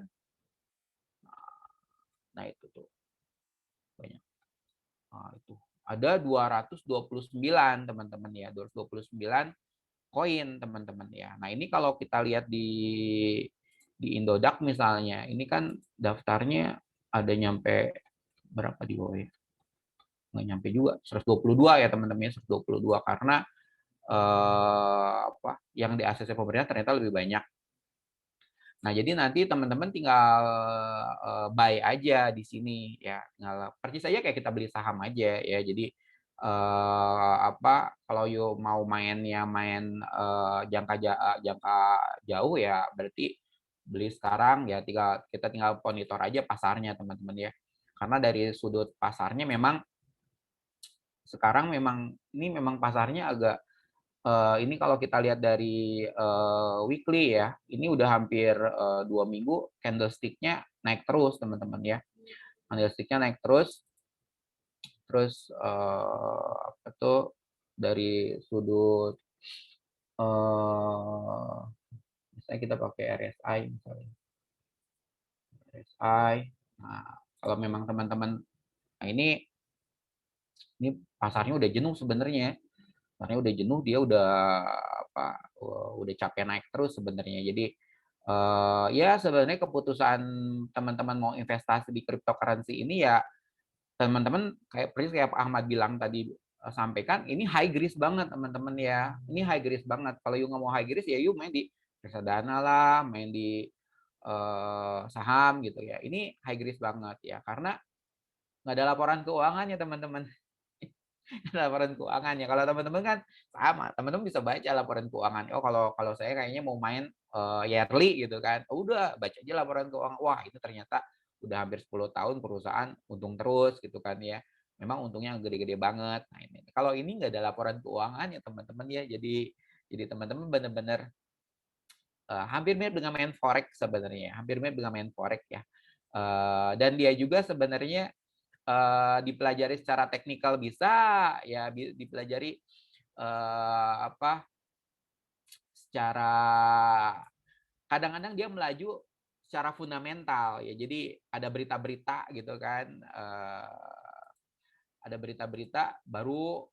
nah itu tuh banyak. Nah, itu ada 229 teman-teman ya, 229 koin teman-teman ya. Nah, ini kalau kita lihat di Indodax misalnya, ini kan daftarnya ada nyampe berapa di bawah ya? Nggak nyampe juga, 122 ya teman-teman, 122 karena yang di ACC pemerintah ternyata lebih banyak. Nah, jadi nanti teman-teman tinggal buy aja di sini ya, tinggal persis saja kayak kita beli saham aja ya. Jadi kalau you mau main jangka jauh ya berarti beli sekarang ya kita tinggal monitor aja pasarnya teman-teman ya. Karena dari sudut pasarnya memang sekarang ini memang pasarnya agak ini kalau kita lihat dari weekly ya, ini udah hampir 2 minggu candlestick-nya naik terus teman-teman ya. Candlestick-nya naik terus. Terus apa tuh dari sudut misalnya kita pakai RSI misalnya. RSI. Nah, kalau memang teman-teman nah ini pasarnya udah jenuh sebenarnya. Pasarnya udah jenuh, dia udah capek naik terus sebenarnya. Jadi ya sebenarnya keputusan teman-teman mau investasi di cryptocurrency ini ya teman-teman persis kayak Pak Ahmad bilang tadi sampaikan ini high risk banget teman-teman ya. Ini high risk banget. Kalau you nggak mau high risk ya you main di reksadana lah, main di saham gitu ya. Ini high risk banget ya karena nggak ada laporan keuangannya teman-teman. Laporan keuangannya. Kalau teman-teman kan sama, teman-teman bisa baca laporan keuangan. Oh kalau saya kayaknya mau main yearly gitu kan. Oh, udah baca aja laporan keuangan. Wah, itu ternyata udah hampir 10 tahun perusahaan untung terus gitu kan ya. Memang untungnya gede-gede banget. Nah, ini kalau ini nggak ada laporan keuangan ya teman-teman ya. Jadi teman-teman benar-benar hampir mirip dengan main forex sebenarnya. Hampir mirip dengan main forex ya. Dan dia juga sebenarnya dipelajari secara teknikal bisa ya dipelajari secara kadang-kadang dia melaju secara fundamental ya jadi ada berita-berita gitu kan ada berita-berita baru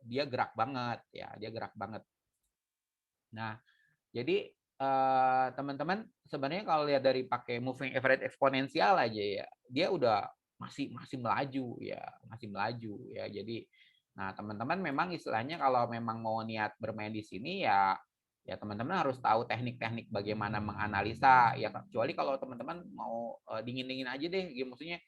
dia gerak banget ya dia gerak banget. Nah jadi teman-teman sebenarnya kalau lihat dari pakai moving average eksponensial aja ya dia udah masih melaju ya jadi nah teman-teman memang istilahnya kalau memang mau niat bermain di sini ya teman-teman harus tahu teknik-teknik bagaimana menganalisa ya kecuali kalau teman-teman mau dingin-dingin aja deh gitu maksudnya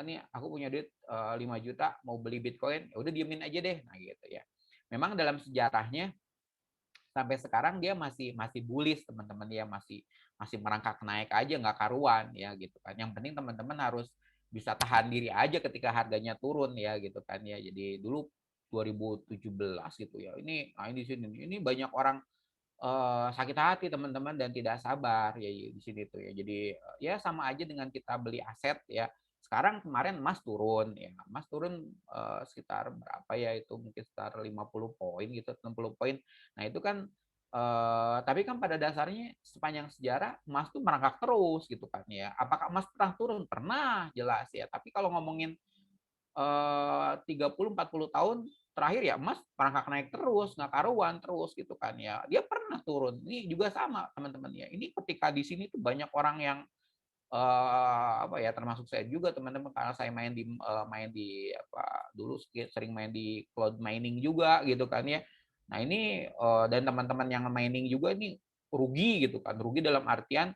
ini aku punya duit 5 juta mau beli Bitcoin ya udah diemin aja deh nah gitu ya memang dalam sejarahnya sampai sekarang dia masih bullish teman-teman ya masih merangkak naik aja nggak karuan ya gitu kan yang penting teman-teman harus bisa tahan diri aja ketika harganya turun ya gitu kan ya jadi dulu 2017 gitu ya. Ini di sini ini banyak orang sakit hati teman-teman dan tidak sabar ya di sini tuh ya. Jadi ya sama aja dengan kita beli aset ya. Sekarang kemarin emas turun ya. Emas turun sekitar berapa ya itu mungkin sekitar 50 poin gitu, 60 poin. Nah, itu kan tapi kan pada dasarnya sepanjang sejarah emas tuh merangkak terus gitu kan ya. Apakah emas pernah turun? Pernah, jelas ya. Tapi kalau ngomongin 30-40 tahun terakhir ya emas merangkak naik terus, nggak karuan terus gitu kan ya. Dia pernah turun. Ini juga sama teman-teman ya. Ini ketika di sini tuh banyak orang yang apa ya, termasuk saya juga teman-teman, karena saya main di apa dulu sering main di cloud mining juga gitu kan ya. Nah, ini dan teman-teman yang mining juga ini rugi gitu kan. Rugi dalam artian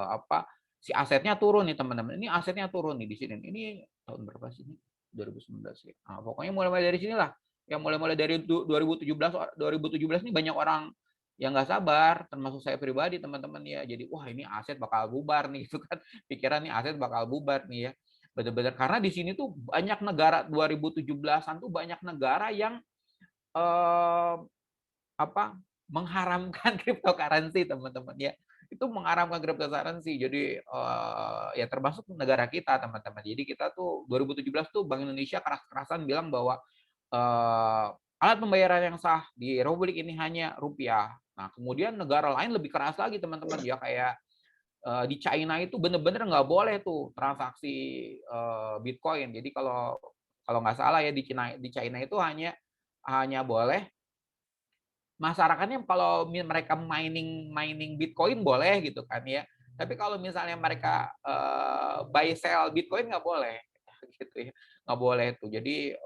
apa, si asetnya turun nih teman-teman. Ini asetnya turun nih di sini. Ini tahun berapa sih ini? 2019 ya. Nah, pokoknya mulai dari sinilah. Ya mulai dari 2017 ini banyak orang yang nggak sabar, termasuk saya pribadi teman-teman ya. Jadi wah ini aset bakal bubar nih gitu kan. Pikiran nih aset bakal bubar nih ya. Benar-benar karena di sini tuh banyak negara 2017-an tuh banyak negara yang eh, apa mengharamkan cryptocurrency teman-teman ya. Itu mengharamkan cryptocurrency. Jadi ya termasuk negara kita teman-teman. Jadi kita tuh 2017 tuh Bank Indonesia keras-kerasan bilang bahwa alat pembayaran yang sah di Republik ini hanya rupiah. Nah, kemudian negara lain lebih keras lagi teman-teman ya, kayak di China itu benar-benar nggak boleh tuh transaksi Bitcoin. Jadi kalau kalau nggak salah ya di China itu hanya boleh masyarakatnya, kalau mereka mining Bitcoin boleh gitu kan ya. Tapi kalau misalnya mereka buy sell Bitcoin nggak boleh gitu ya. Nggak boleh tuh. Jadi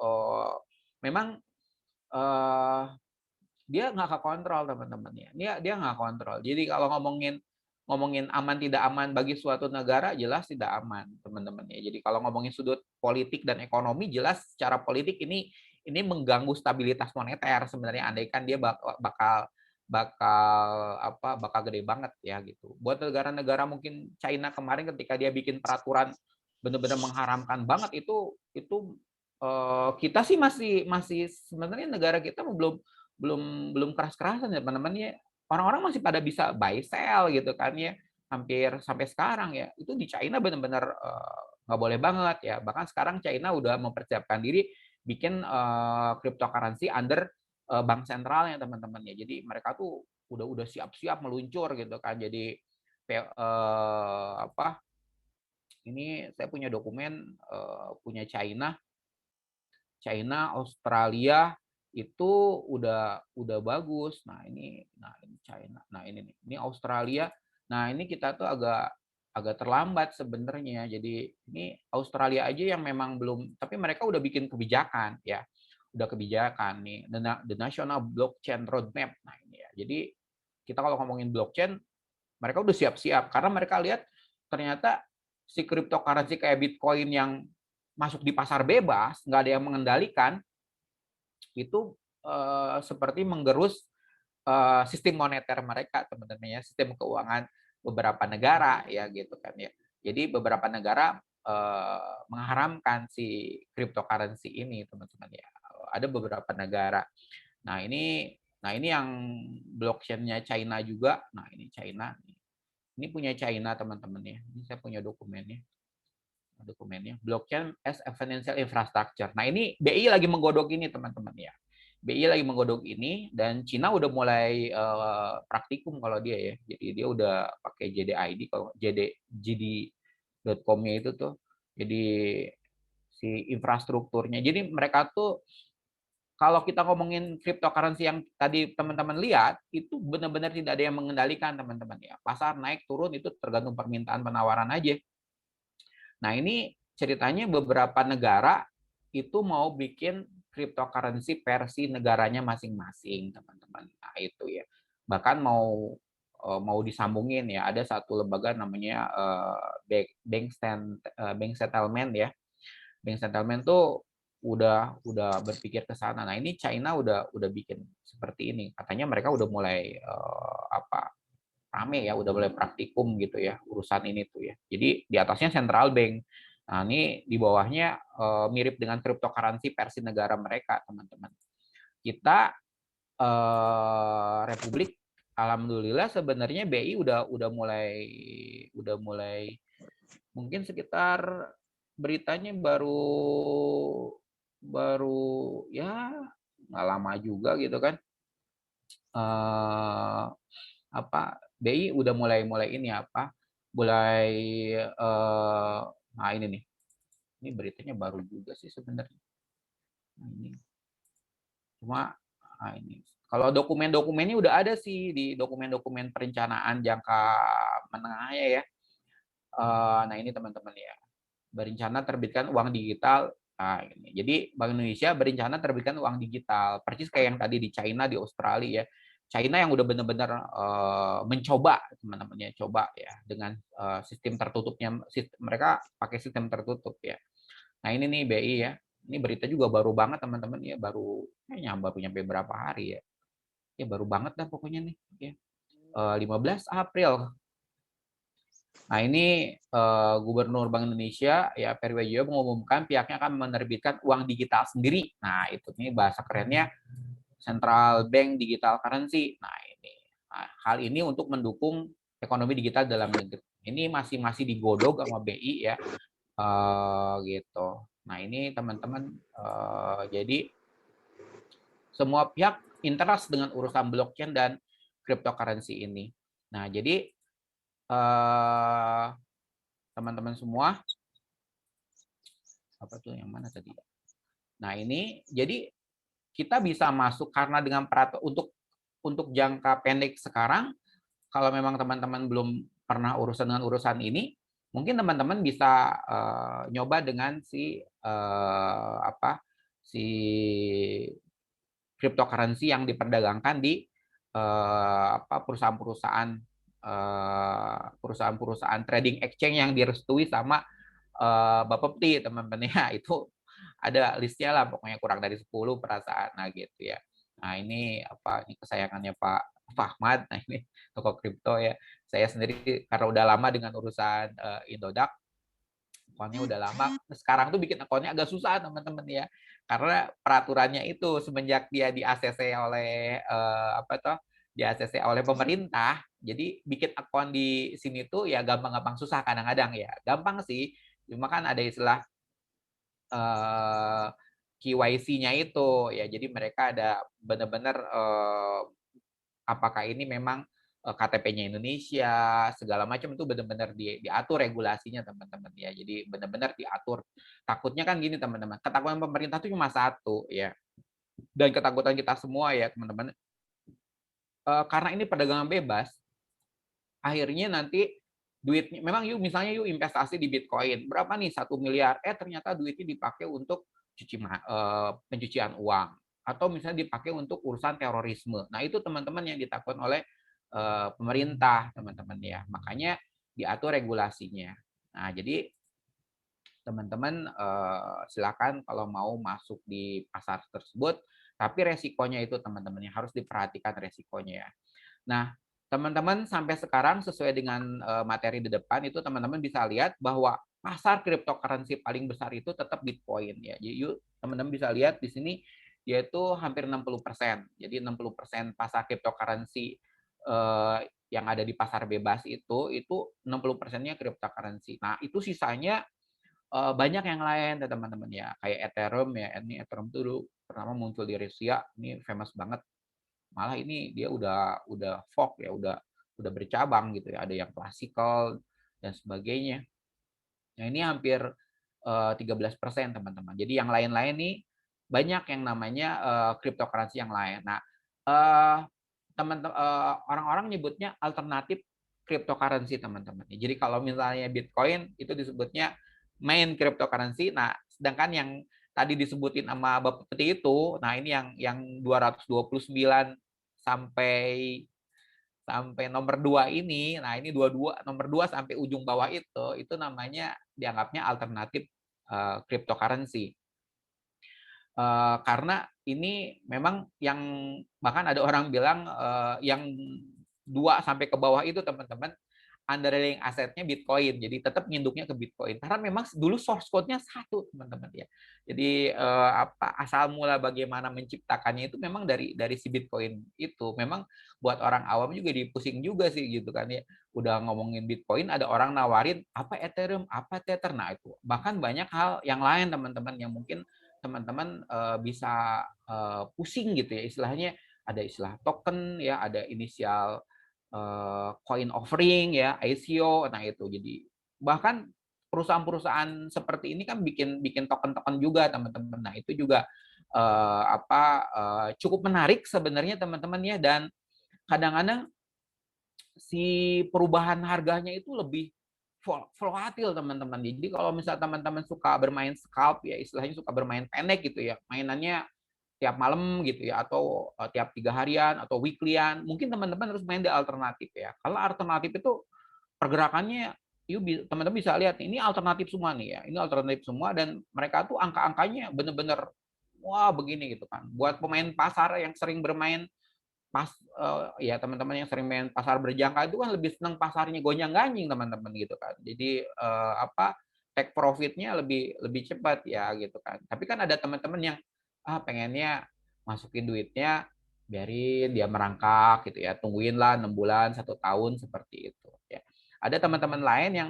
memang dia nggak kontrol teman-teman ya. Dia nggak kontrol. Jadi kalau ngomongin aman tidak aman bagi suatu negara, jelas tidak aman teman-teman ya. Jadi kalau ngomongin sudut politik dan ekonomi, jelas secara politik ini mengganggu stabilitas moneter sebenarnya, andaikan dia bakal gede banget ya gitu. Buat negara-negara mungkin China kemarin ketika dia bikin peraturan benar-benar mengharamkan banget itu kita sih masih sebenarnya negara kita belum belum keras-kerasan ya teman-teman ya. Orang-orang masih pada bisa buy sell gitu kan ya, hampir sampai sekarang ya. Itu di China benar-benar nggak boleh banget ya. Bahkan sekarang China udah mempersiapkan diri bikin cryptocurrency under bank sentralnya teman-teman ya. Jadi mereka tuh udah siap-siap meluncur gitu kan. Jadi apa? Ini saya punya dokumen punya China, Australia itu udah bagus. Nah ini China. Nah ini nih, ini Australia. Nah ini kita tuh agak terlambat sebenarnya. Jadi ini Australia aja yang memang belum, tapi mereka udah bikin kebijakan ya. Udah kebijakan nih, the National Blockchain Roadmap. Nah ini ya. Jadi kita kalau ngomongin blockchain, mereka udah siap-siap karena mereka lihat ternyata si cryptocurrency kayak Bitcoin yang masuk di pasar bebas, nggak ada yang mengendalikan, itu seperti menggerus sistem moneter mereka teman-teman ya, sistem keuangan beberapa negara ya gitu kan ya. Jadi beberapa negara mengharamkan si cryptocurrency ini teman-teman ya. Ada beberapa negara. Nah ini yang blockchain-nya China juga. Nah ini China. Ini punya China teman-teman ya. Ini saya punya dokumennya. Blockchain as a financial infrastructure. Nah ini BI lagi menggodok ini teman-teman ya. BI lagi menggodok ini dan Cina udah mulai praktikum kalau dia ya. Jadi dia udah pakai JDID, kalau JD.com-nya itu tuh. Jadi si infrastrukturnya. Jadi mereka tuh kalau kita ngomongin cryptocurrency yang tadi teman-teman lihat, itu benar-benar tidak ada yang mengendalikan teman-teman ya. Pasar naik turun itu tergantung permintaan penawaran aja. Nah, ini ceritanya beberapa negara itu mau bikin cryptocurrency versi negaranya masing-masing, teman-teman. Nah, itu ya. Bahkan mau disambungin ya, ada satu lembaga namanya bank settlement ya. Bank settlement tuh udah berpikir ke sana. Nah, ini China udah bikin seperti ini. Katanya mereka udah mulai rame ya, udah mulai praktikum gitu ya urusan ini tuh ya. Jadi di atasnya central bank. Nah, ini di bawahnya mirip dengan cryptocurrency versi negara mereka, teman-teman. Kita Republik, alhamdulillah sebenarnya BI udah mulai mungkin sekitar beritanya baru ya nggak lama juga gitu kan. BI udah mulai ini mulai nah ini beritanya baru juga sih sebenarnya. Nah, ini cuma ini kalau dokumen-dokumennya udah ada sih di dokumen-dokumen perencanaan jangka menengahnya ya. Nah ini teman-teman ya, berencana terbitkan uang digital. Nah, ini. Jadi Bank Indonesia berencana terbitkan uang digital, persis kayak yang tadi di China, di Australia ya. China yang udah benar-benar mencoba, teman-teman ya, coba ya dengan sistem tertutupnya, mereka pakai sistem tertutup ya. Nah ini nih BI ya, ini berita juga baru banget teman-teman ya, baru nyampe berapa hari ya, ya baru banget dah pokoknya nih ya. 15 April. Nah ini Gubernur Bank Indonesia ya Periwarjo mengumumkan pihaknya akan menerbitkan uang digital sendiri. Nah itu nih bahasa kerennya Central Bank Digital Currency. Nah ini hal ini untuk mendukung ekonomi digital dalam negeri. Ini masih digodok sama BI ya gitu. Nah ini teman-teman jadi semua pihak interest dengan urusan blockchain dan cryptocurrency ini. Nah jadi teman-teman semua, apa tuh yang mana tadi? Nah ini jadi kita bisa masuk karena dengan untuk jangka pendek sekarang, kalau memang teman-teman belum pernah dengan urusan ini, mungkin teman-teman bisa nyoba dengan si cryptocurrency yang diperdagangkan di perusahaan trading exchange yang direstui sama Bapepti, teman-teman ya. Itu ada listnya lah, pokoknya kurang dari 10 perasaan gitu ya. Nah ini ini kesayangannya Pak Fahmad. Nah ini toko kripto ya. Saya sendiri karena udah lama dengan urusan Indodax, akunnya udah lama. Sekarang tuh bikin akunnya agak susah teman-teman ya, karena peraturannya itu semenjak dia di ACC oleh di ACC oleh pemerintah, jadi bikin akun di sini tuh ya gampang-gampang susah kadang-kadang ya. Gampang sih, cuma kan ada istilah KYC-nya itu ya, jadi mereka ada benar-benar apakah ini memang KTP-nya Indonesia, segala macam itu benar-benar diatur regulasinya teman-teman ya. Jadi benar-benar diatur. Takutnya kan gini teman-teman, ketakutan pemerintah itu cuma satu ya, dan ketakutan kita semua ya teman-teman. Karena ini perdagangan bebas, akhirnya nanti duitnya, memang misalnya investasi di Bitcoin, berapa nih 1 miliar, ternyata duitnya dipakai untuk pencucian uang, atau misalnya dipakai untuk urusan terorisme. Nah itu teman-teman yang ditakutkan oleh pemerintah teman-teman ya, makanya diatur regulasinya. Nah jadi teman-teman silakan kalau mau masuk di pasar tersebut, tapi resikonya itu teman-teman yang harus diperhatikan resikonya ya. Nah teman-teman sampai sekarang sesuai dengan materi di depan itu teman-teman bisa lihat bahwa pasar cryptocurrency paling besar itu tetap Bitcoin ya. Jadi yuk teman-teman bisa lihat di sini yaitu hampir 60%. Jadi 60% pasar cryptocurrency yang ada di pasar bebas itu 60%-nya cryptocurrency. Nah, itu sisanya banyak yang lain teman-teman ya, kayak Ethereum ya. Ini Ethereum itu dulu pertama muncul di Rusia, ini famous banget. Malah ini dia udah fork ya, udah bercabang gitu ya. Ada yang classical dan sebagainya. Nah, ini hampir 13% teman-teman. Jadi yang lain-lain nih banyak yang namanya cryptocurrency yang lain. Nah, orang-orang nyebutnya alternatif cryptocurrency teman-teman. Jadi kalau misalnya Bitcoin itu disebutnya main cryptocurrency. Nah, sedangkan yang tadi disebutin sama Bapak Peti itu, nah ini yang 229 sampai nomor 2 ini. Nah, ini nomor 2 sampai ujung bawah itu namanya dianggapnya alternatif cryptocurrency. Karena ini memang yang bahkan ada orang bilang yang 2 sampai ke bawah itu teman-teman underlying asetnya Bitcoin, jadi tetap nginduknya ke Bitcoin karena memang dulu source code-nya satu, teman-teman ya. Jadi asal mula bagaimana menciptakannya itu memang dari si Bitcoin itu. Memang buat orang awam juga dipusing juga sih gitu kan ya. Udah ngomongin Bitcoin, ada orang nawarin apa Ethereum, apa Tether. Nah itu bahkan banyak hal yang lain teman-teman yang mungkin teman-teman bisa pusing gitu ya, istilahnya ada istilah token ya, ada inisial coin offering ya, ICO. Nah itu jadi bahkan perusahaan-perusahaan seperti ini kan bikin token-token juga teman-teman. Nah itu juga cukup menarik sebenarnya teman-teman ya, dan kadang-kadang si perubahan harganya itu lebih volatil teman-teman. Jadi kalau misalnya teman-teman suka bermain scalp ya, istilahnya suka bermain pendek gitu ya, mainannya tiap malam gitu ya, atau tiap 3 harian atau weekly-an, mungkin teman-teman harus main di alternatif ya. Kalau alternatif itu pergerakannya teman-teman bisa lihat ini alternatif semua nih ya. Ini alternatif semua dan mereka tuh angka-angkanya bener-bener wah begini gitu kan. Buat pemain pasar yang sering bermain ya teman-teman yang sering main pasar berjangka itu kan lebih senang pasarnya gonjang-ganjing teman-teman gitu kan. Jadi take profitnya lebih lebih cepat ya gitu kan. Tapi kan ada teman-teman yang pengennya masukin duitnya biarin dia merangkak gitu ya, tungguin lah 6 bulan 1 tahun seperti itu ya. Ada teman-teman lain yang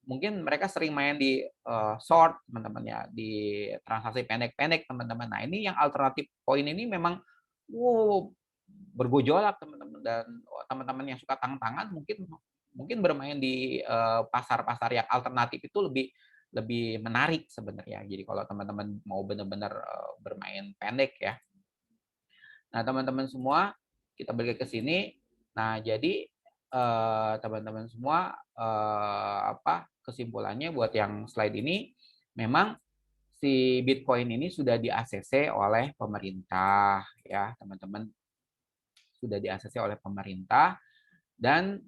mungkin mereka sering main di short teman-teman ya, di transaksi pendek-pendek teman-teman. Nah ini yang alternatif koin ini memang wow, bergojolak teman-teman, dan teman-teman yang suka tangan mungkin bermain di pasar-pasar yang alternatif itu lebih lebih menarik sebenarnya. Jadi kalau teman-teman mau benar-benar bermain pendek ya. Nah, teman-teman semua, kita balik ke sini. Nah, jadi teman-teman semua kesimpulannya buat yang slide ini, memang si Bitcoin ini sudah di-ACC oleh pemerintah ya, teman-teman. Sudah di-ACC oleh pemerintah dan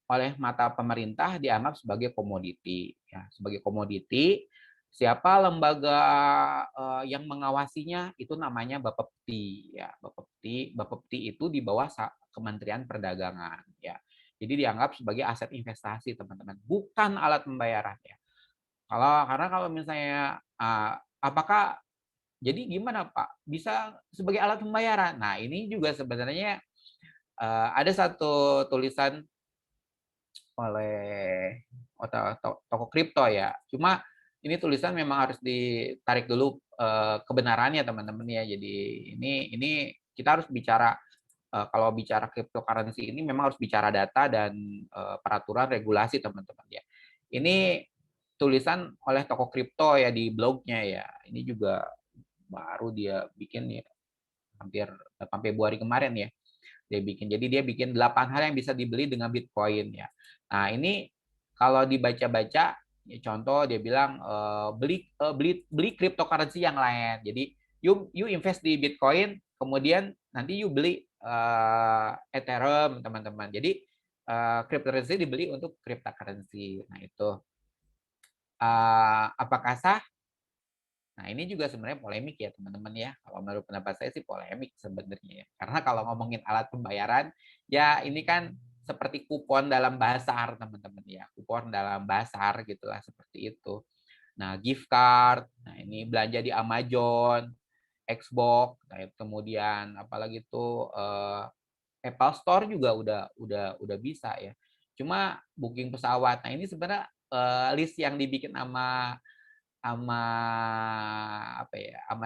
oleh mata pemerintah dianggap sebagai komoditi ya, sebagai komoditi. Siapa lembaga yang mengawasinya itu namanya Bapepti ya. Bapepti itu di bawah Kementerian Perdagangan ya. Jadi dianggap sebagai aset investasi teman-teman, bukan alat pembayaran ya. Karena kalau misalnya apakah jadi gimana Pak bisa sebagai alat pembayaran? Nah ini juga sebenarnya ada satu tulisan oleh toko kripto ya. Cuma ini tulisan memang harus ditarik dulu kebenarannya teman-teman ya. Jadi ini kita harus bicara kalau bicara cryptocurrency ini memang harus bicara data dan peraturan regulasi teman-teman ya. Ini tulisan oleh toko kripto ya di blognya ya. Ini juga baru dia bikin ya hampir 8 Februari kemarin ya. Dia bikin. Jadi dia bikin 8 hal yang bisa dibeli dengan Bitcoin ya. Nah, ini kalau dibaca-baca ya contoh dia bilang beli cryptocurrency yang lain. Jadi you invest di Bitcoin, kemudian nanti you beli Ethereum, teman-teman. Jadi cryptocurrency dibeli untuk cryptocurrency. Nah, itu apakah sah? Nah, ini juga sebenarnya polemik ya, teman-teman ya. Kalau menurut pendapat saya sih polemik sebenarnya ya. Karena kalau ngomongin alat pembayaran, ya ini kan seperti kupon dalam basar, teman-teman ya. Kupon dalam basar gitulah, seperti itu. Nah, gift card, nah ini belanja di Amazon, Xbox, nah, kemudian apalagi itu Apple Store juga udah bisa ya. Cuma booking pesawat. Nah, ini sebenarnya list yang dibikin sama sama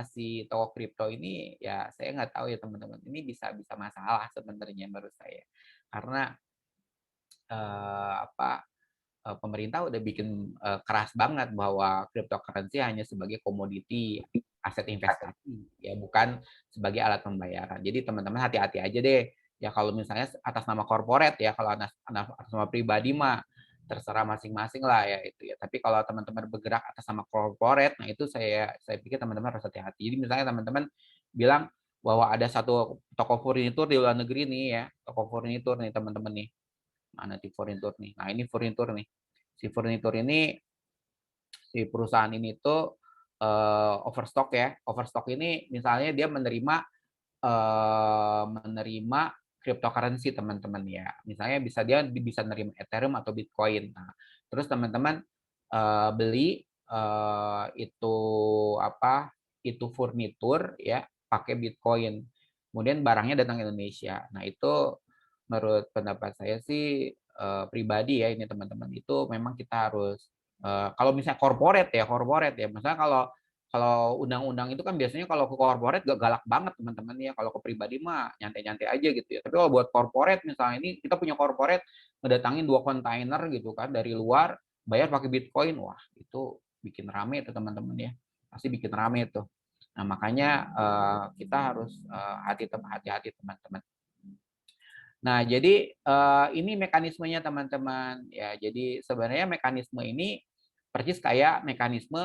si toko kripto ini ya, saya nggak tahu ya teman-teman, ini bisa masalah sebenarnya menurut saya, karena pemerintah udah bikin keras banget bahwa cryptocurrency hanya sebagai komoditi aset investasi ya, bukan sebagai alat pembayaran. Jadi teman-teman hati-hati aja deh ya, kalau misalnya atas nama corporate ya, kalau atas nama pribadi mah terserah masing-masing lah ya itu ya. Tapi kalau teman-teman bergerak atas nama corporate, nah itu saya pikir teman-teman harus hati-hati. Jadi misalnya teman-teman bilang bahwa ada satu toko furnitur di luar negeri nih ya, toko furnitur nih teman-teman nih. Mana di furnitur nih? Nah ini furnitur nih. Si furnitur ini, si perusahaan ini tuh overstock ya. Overstock ini misalnya dia menerima cryptocurrency teman-teman ya. Misalnya dia bisa nerima Ethereum atau Bitcoin. Nah, terus teman-teman beli itu apa? Itu furnitur ya pakai Bitcoin. Kemudian barangnya datang ke Indonesia. Nah, itu menurut pendapat saya sih pribadi ya ini teman-teman itu memang kita harus kalau misalnya corporate ya. Misalnya kalau undang-undang itu kan biasanya kalau ke corporate gak galak banget teman-teman ya. Kalau ke pribadi mah nyantai-nyantai aja gitu ya. Tapi kalau buat corporate misalnya ini kita punya corporate ngedatangin 2 kontainer gitu kan dari luar bayar pakai Bitcoin, wah itu bikin rame itu teman-teman ya. Pasti bikin rame itu. Nah, makanya kita harus hati-hati teman-teman. Nah, jadi ini mekanismenya teman-teman ya. Jadi sebenarnya mekanisme ini persis kayak mekanisme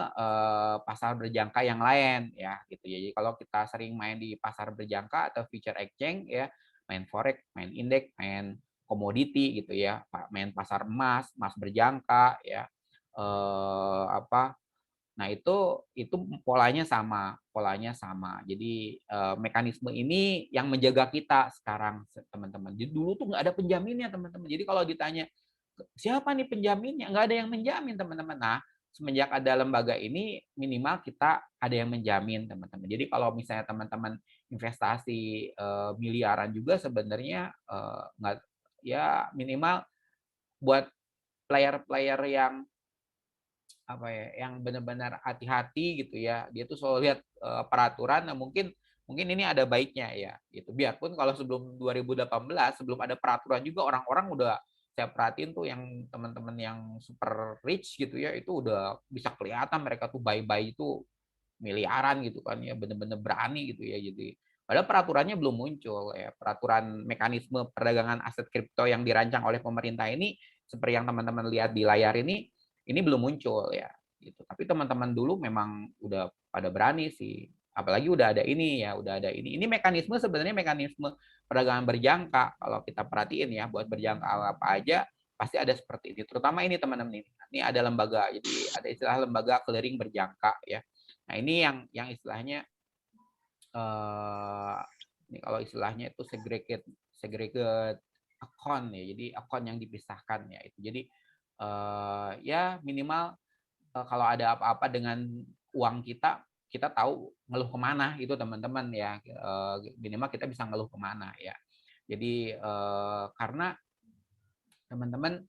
pasar berjangka yang lain ya gitu. Jadi kalau kita sering main di pasar berjangka atau future exchange ya, main forex, main indeks, main komoditi gitu ya, main pasar emas, emas berjangka ya. Apa Nah, itu polanya sama. Jadi mekanisme ini yang menjaga kita sekarang, teman-teman. Jadi dulu tuh nggak ada penjaminnya, teman-teman. Jadi kalau ditanya siapa nih penjaminnya, nggak ada yang menjamin, teman-teman. Nah, semenjak ada lembaga ini, minimal kita ada yang menjamin, teman-teman. Jadi kalau misalnya teman-teman investasi miliaran juga sebenarnya nggak, ya minimal buat player-player yang apa ya, yang benar-benar hati-hati gitu ya. Dia tuh selalu lihat peraturan. Nah, mungkin ini ada baiknya ya gitu. Biarpun kalau sebelum 2018 sebelum ada peraturan juga orang-orang udah, saya perhatiin tuh yang teman-teman yang super rich gitu ya, itu udah bisa kelihatan mereka tuh buy itu miliaran gitu kan ya, bener-bener berani gitu ya. Jadi padahal peraturannya belum muncul ya. Peraturan mekanisme perdagangan aset kripto yang dirancang oleh pemerintah ini seperti yang teman-teman lihat di layar ini belum muncul ya gitu. Tapi teman-teman dulu memang udah pada berani sih. Apalagi udah ada ini ya, udah ada ini. Ini mekanisme sebenarnya mekanisme perdagangan berjangka. Kalau kita perhatiin ya, buat berjangka apa aja pasti ada seperti ini. Terutama ini teman-teman ini. Ini ada lembaga. Jadi ada istilah lembaga clearing berjangka ya. Nah, ini yang istilahnya ini kalau istilahnya itu segregate account ya. Jadi account yang dipisahkan ya itu. Jadi ya minimal kalau ada apa-apa dengan uang kita tahu ngeluh kemana itu teman-teman ya. Minimal kita bisa ngeluh kemana ya. Jadi karena teman-teman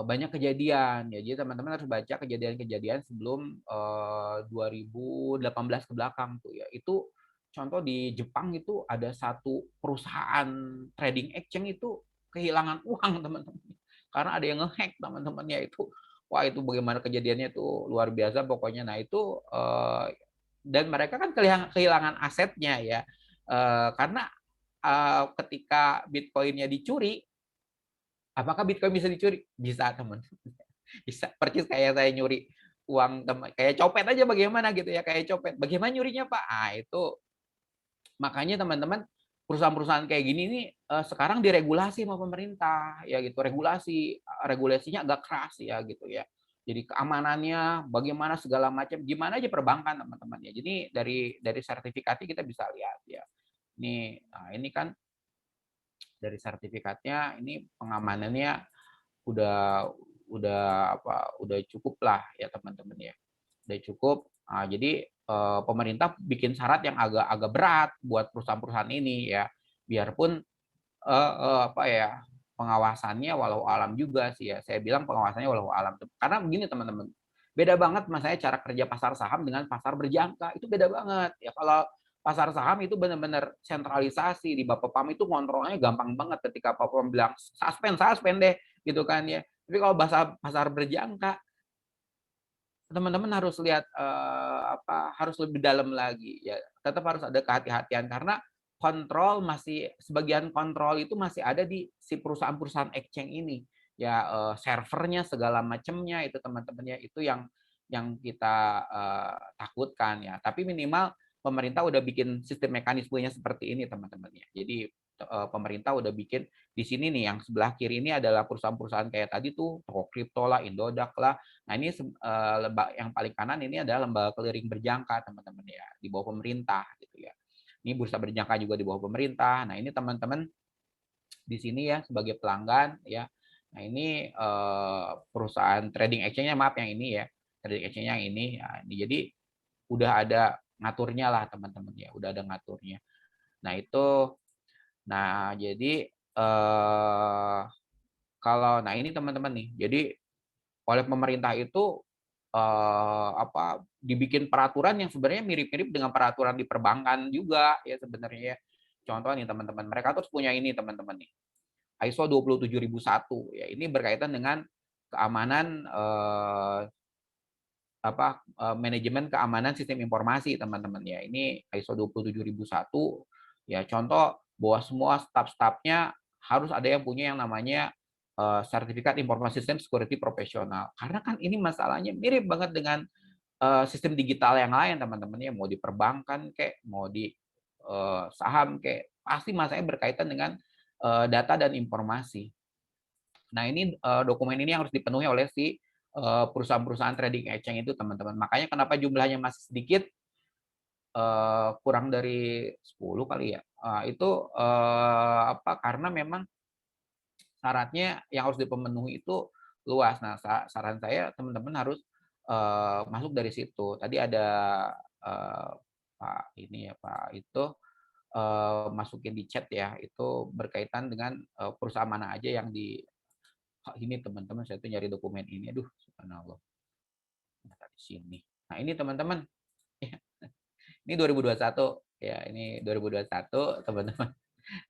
banyak kejadian ya. Jadi teman-teman harus baca kejadian-kejadian sebelum 2018 ke belakang tuh ya. Itu contoh di Jepang itu ada satu perusahaan trading exchange itu kehilangan uang teman-teman. Karena ada yang ngehack teman-teman ya itu. Wah, itu bagaimana kejadiannya itu luar biasa pokoknya. Nah, itu dan mereka kan kehilangan asetnya ya. Karena ketika Bitcoin-nya dicuri, apakah Bitcoin bisa dicuri? Bisa, teman. Bisa. Persis kayak saya nyuri uang teman, kayak copet aja bagaimana gitu ya, kayak copet. Bagaimana nyurinya, Pak? Ah, itu makanya teman-teman perusahaan-perusahaan kayak gini nih sekarang diregulasi sama pemerintah ya gitu. Regulasinya agak keras ya gitu ya. Jadi keamanannya bagaimana segala macam, gimana aja perbankan teman-teman ya. Jadi dari sertifikatnya kita bisa lihat ya. Ini kan dari sertifikatnya ini pengamanannya udah udah cukup lah ya teman-teman ya, udah cukup. Jadi pemerintah bikin syarat yang agak berat buat perusahaan-perusahaan ini ya, biarpun apa ya, pengawasannya walau alam juga sih ya, saya bilang pengawasannya walau alam karena begini teman-teman, beda banget mas saya cara kerja pasar saham dengan pasar berjangka, itu beda banget ya. Kalau pasar saham itu benar-benar sentralisasi, di Bapak Pam itu kontrolnya gampang banget, ketika Bapak Pam bilang suspend deh gitu kan ya. Tapi kalau pasar berjangka, teman-teman harus lihat harus lebih dalam lagi ya. Tetap harus ada kehati-hatian karena sebagian kontrol itu masih ada di si perusahaan-perusahaan exchange ini. Ya servernya segala macamnya itu teman-temannya itu yang kita takutkan ya. Tapi minimal pemerintah udah bikin sistem mekanismenya seperti ini teman-teman ya. Jadi pemerintah udah bikin di sini nih, yang sebelah kiri ini adalah perusahaan-perusahaan kayak tadi tuh, Toko Kripto lah, Indodax lah. Nah, ini yang paling kanan ini adalah lembaga clearing berjangka teman-teman ya, di bawah pemerintah gitu ya. Ini bursa berjangka juga di bawah pemerintah. Nah, ini teman-teman di sini ya sebagai pelanggan ya. Nah ini perusahaan trading exchange-nya, maaf yang ini ya, trading exchange yang ini. Ya, jadi udah ada ngaturnya lah teman-teman ya, udah ada ngaturnya. Nah itu, nah jadi kalau, nah ini teman-teman nih, jadi oleh pemerintah itu dibikin peraturan yang sebenarnya mirip-mirip dengan peraturan di perbankan juga ya sebenarnya. Contoh nih teman-teman, mereka terus punya ini teman-teman nih, ISO 27001 ya, ini berkaitan dengan keamanan manajemen keamanan sistem informasi teman-teman ya. Ini ISO 27001 ya, contoh bahwa semua staf-stafnya harus ada yang punya yang namanya sertifikat informasi sistem security profesional. Karena kan ini masalahnya mirip banget dengan sistem digital yang lain teman-teman ya, mau di perbankan kayak, mau di saham kayak, pasti masalahnya berkaitan dengan data dan informasi. Nah ini dokumen ini harus dipenuhi oleh si perusahaan-perusahaan trading exchange itu teman-teman. Makanya kenapa jumlahnya masih sedikit, kurang dari 10 kali ya. Itu karena memang syaratnya yang harus dipenuhi itu luas. Nah, saran saya teman-teman harus masuk dari situ. Tadi ada Pak ini ya, Pak itu masukin di chat ya, itu berkaitan dengan perusahaan mana aja yang di ini teman-teman, saya tuh nyari dokumen ini, aduh subhanallah. Nah, di sini. Nah, ini teman-teman. Ini 2021 ya, ini 2021 teman-teman.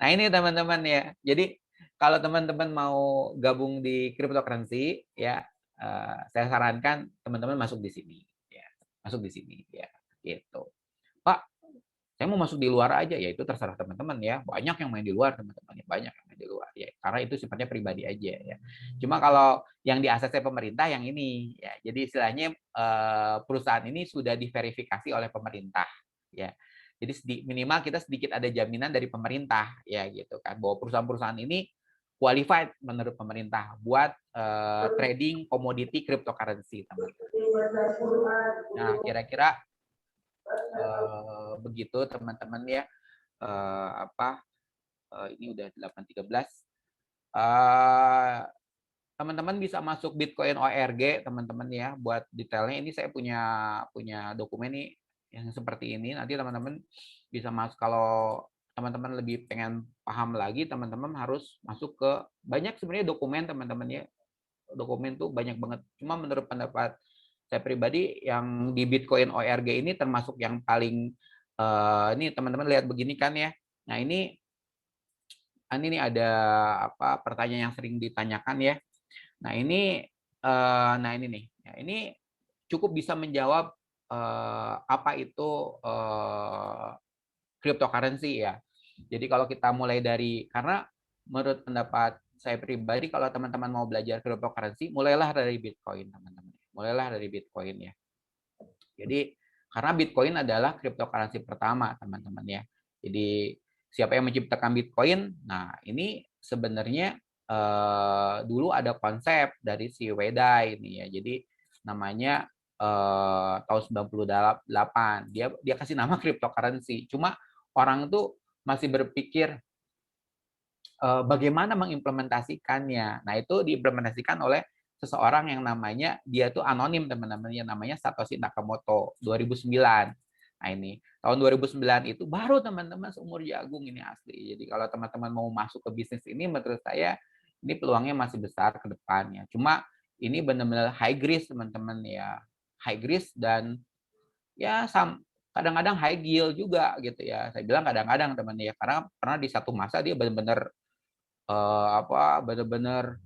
Nah, ini teman-teman ya. Jadi kalau teman-teman mau gabung di cryptocurrency ya, saya sarankan teman-teman masuk di sini ya. Masuk di sini ya, gitu. Pak, saya mau masuk di luar aja, ya itu terserah teman-teman ya. Banyak yang main di luar teman-teman, banyak yang main di luar ya. Karena itu sifatnya pribadi aja ya. Cuma kalau yang di ACC pemerintah yang ini ya. Jadi istilahnya perusahaan ini sudah diverifikasi oleh pemerintah ya. Jadi minimal kita sedikit ada jaminan dari pemerintah ya gitu kan, bahwa perusahaan-perusahaan ini qualified menurut pemerintah buat trading komoditi cryptocurrency teman-teman. Nah kira-kira begitu teman-teman ya. Ini udah 8.13. Teman-teman bisa masuk Bitcoin ORG teman-teman ya, buat detailnya ini saya punya dokumen nih yang seperti ini. Nanti teman-teman bisa masuk, kalau teman-teman lebih pengen paham lagi, teman-teman harus masuk ke banyak sebenarnya dokumen teman-teman ya. Dokumen tuh banyak banget. Cuma menurut pendapat saya pribadi yang di Bitcoin ORG ini termasuk yang paling ini teman-teman lihat begini kan ya. Nah, ini ada pertanyaan yang sering ditanyakan ya. Nah, ini nih. Ya, ini cukup bisa menjawab apa itu cryptocurrency ya. Jadi kalau kita mulai dari, karena menurut pendapat saya pribadi kalau teman-teman mau belajar cryptocurrency, mulailah dari Bitcoin teman-teman. Mulailah dari Bitcoin ya. Jadi karena Bitcoin adalah cryptocurrency pertama teman-teman ya. Jadi siapa yang menciptakan Bitcoin? Nah ini sebenarnya dulu ada konsep dari si Wedai ini ya. Jadi namanya tahun 98 dia kasih nama cryptocurrency. Cuma orang tuh masih berpikir bagaimana mengimplementasikannya. Nah itu diimplementasikan oleh seseorang yang namanya, dia tuh anonim teman-teman, yang namanya Satoshi Nakamoto 2009. Nah ini tahun 2009 itu baru teman-teman seumur jagung ini asli. Jadi kalau teman-teman mau masuk ke bisnis ini, menurut saya ini peluangnya masih besar ke depannya. Cuma ini benar-benar high risk teman-teman ya, high risk dan ya kadang-kadang high yield juga gitu ya. Saya bilang kadang-kadang teman ya, karena pernah di satu masa dia benar-benar benar-benar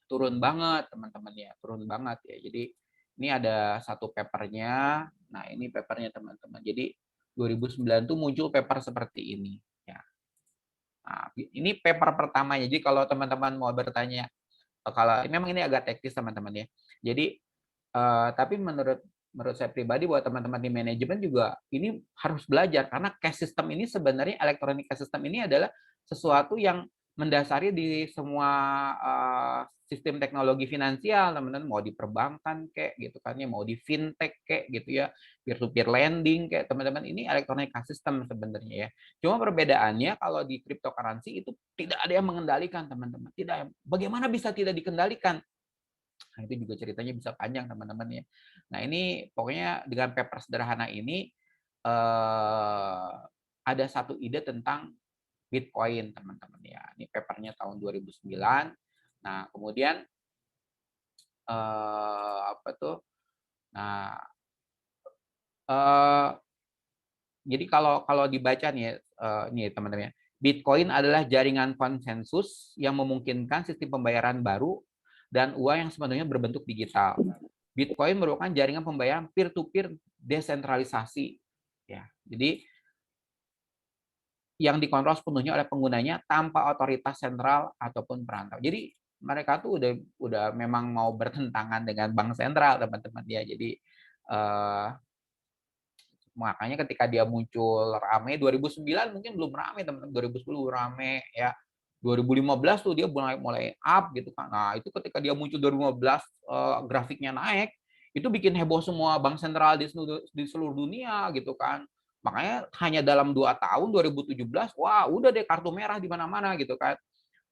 turun banget teman-teman ya, turun banget ya. Jadi ini ada satu papernya. Nah ini papernya teman-teman. Jadi 2009 tuh muncul paper seperti ini ya. Nah, ini paper pertamanya. Jadi kalau teman-teman mau bertanya, kalau memang ini agak teknis teman-teman ya. Jadi tapi menurut saya pribadi, buat teman-teman di manajemen juga ini harus belajar, karena cash system ini sebenarnya, electronic cash system ini adalah sesuatu yang mendasari di semua sistem teknologi finansial, teman-teman, mau di perbankan kayak gitu kan ya, mau di fintech kayak gitu ya, peer to peer lending kayak teman-teman, ini electronic cash system sebenarnya ya. Cuma perbedaannya kalau di cryptocurrency itu tidak ada yang mengendalikan, teman-teman. Tidak. Bagaimana bisa tidak dikendalikan? Nah, itu juga ceritanya bisa panjang, teman-teman ya. Nah, ini pokoknya dengan paper sederhana ini ada satu ide tentang Bitcoin, teman-teman ya. Ini papernya tahun 2009. Nah, kemudian apa tuh? Nah, jadi kalau dibaca nih, nih teman-teman ya, Bitcoin adalah jaringan konsensus yang memungkinkan sistem pembayaran baru dan uang yang sepenuhnya berbentuk digital. Bitcoin merupakan jaringan pembayaran peer-to-peer desentralisasi. Ya, jadi yang dikontrol sepenuhnya oleh penggunanya tanpa otoritas sentral ataupun perantau. Jadi mereka tuh udah memang mau bertentangan dengan bank sentral, teman-teman ya. Jadi makanya ketika dia muncul rame 2009 mungkin belum rame, teman-teman. 2010 rame ya. 2015 tuh dia mulai up gitu kan. Nah, itu ketika dia muncul 2015 grafiknya naik, itu bikin heboh semua bank sentral di seluruh dunia gitu kan. Makanya hanya dalam 2 tahun 2017, wah udah deh kartu merah di mana-mana gitu kan.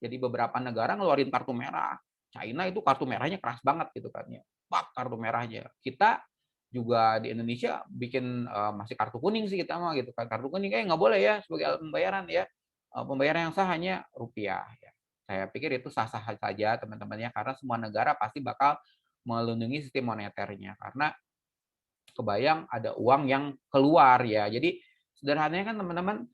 Jadi beberapa negara ngeluarin kartu merah. China itu kartu merahnya keras banget gitu kan ya. Pak, kartu merahnya. Kita juga di Indonesia bikin masih kartu kuning sih kita mah gitu kan. Kartu kuning nggak boleh ya sebagai alat pembayaran ya. Pembayaran yang sah hanya rupiah ya. Saya pikir itu sah-sah saja teman-teman ya, karena semua negara pasti bakal melindungi sistem moneternya, karena kebayang ada uang yang keluar ya. Jadi sederhananya kan teman-teman,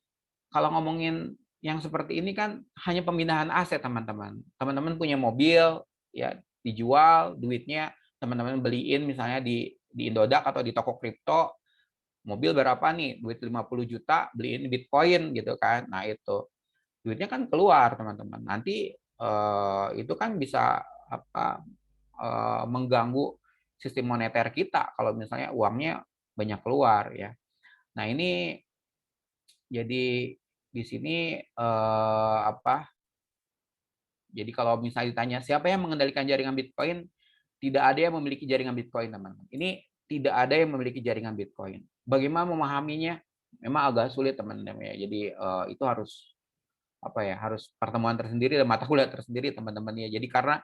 kalau ngomongin yang seperti ini kan hanya pemindahan aset, teman-teman. Teman-teman punya mobil ya, dijual duitnya, teman-teman beliin misalnya di Indodax atau di toko kripto, mobil berapa nih? Duit 50 juta, beliin Bitcoin gitu kan. Nah, itu duitnya kan keluar, teman-teman. Nanti itu kan bisa apa mengganggu sistem moneter kita kalau misalnya uangnya banyak keluar ya. Nah, ini jadi di sini apa? Jadi kalau misalnya ditanya siapa yang mengendalikan jaringan Bitcoin, tidak ada yang memiliki jaringan Bitcoin, teman-teman. Ini tidak ada yang memiliki jaringan Bitcoin. Bagaimana memahaminya? Memang agak sulit, teman-teman ya. Jadi itu harus apa ya? Harus pertemuan tersendiri dan mata kuliah tersendiri, teman-teman ya. Jadi karena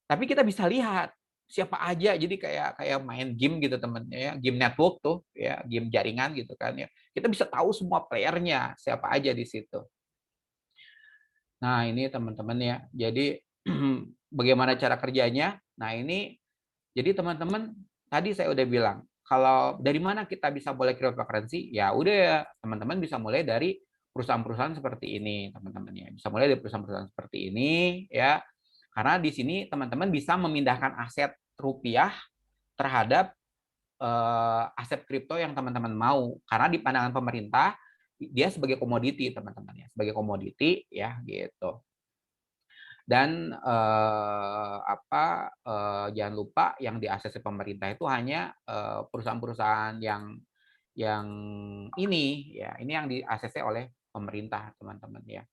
tapi kita bisa lihat siapa aja. Jadi kayak main game gitu, teman ya. Game network tuh ya, game jaringan gitu kan ya. Kita bisa tahu semua playernya siapa aja di situ. Nah, ini teman-teman ya. Jadi bagaimana cara kerjanya? Nah, ini jadi teman-teman tadi saya udah bilang, kalau dari mana kita bisa mulai cryptocurrency? Ya udah ya, teman-teman bisa mulai dari perusahaan-perusahaan seperti ini, teman-teman ya. Bisa mulai dari perusahaan-perusahaan seperti ini ya. Karena di sini teman-teman bisa memindahkan aset rupiah terhadap aset kripto yang teman-teman mau. Karena di pandangan pemerintah dia sebagai komoditi, teman-teman ya, sebagai komoditi ya gitu. Dan jangan lupa yang diaksesi pemerintah itu hanya perusahaan-perusahaan yang ini ya, ini yang diaksesi oleh pemerintah, teman-teman ya,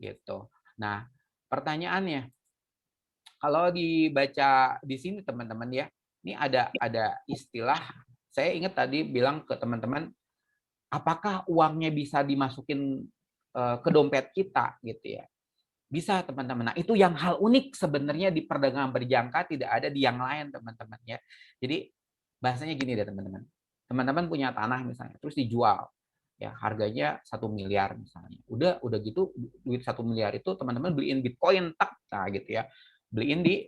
gitu. Nah, pertanyaannya, kalau dibaca di sini teman-teman ya, ini ada istilah, saya ingat tadi bilang ke teman-teman, apakah uangnya bisa dimasukin ke dompet kita gitu ya? Bisa, teman-teman. Nah, itu yang hal unik sebenarnya di perdagangan berjangka, tidak ada di yang lain, teman-teman ya. Jadi bahasanya gini deh, teman-teman. Teman-teman punya tanah misalnya, terus dijual. Ya, harganya 1 miliar misalnya. Udah gitu duit 1 miliar itu teman-teman beliin Bitcoin tak, nah gitu ya. Beliin di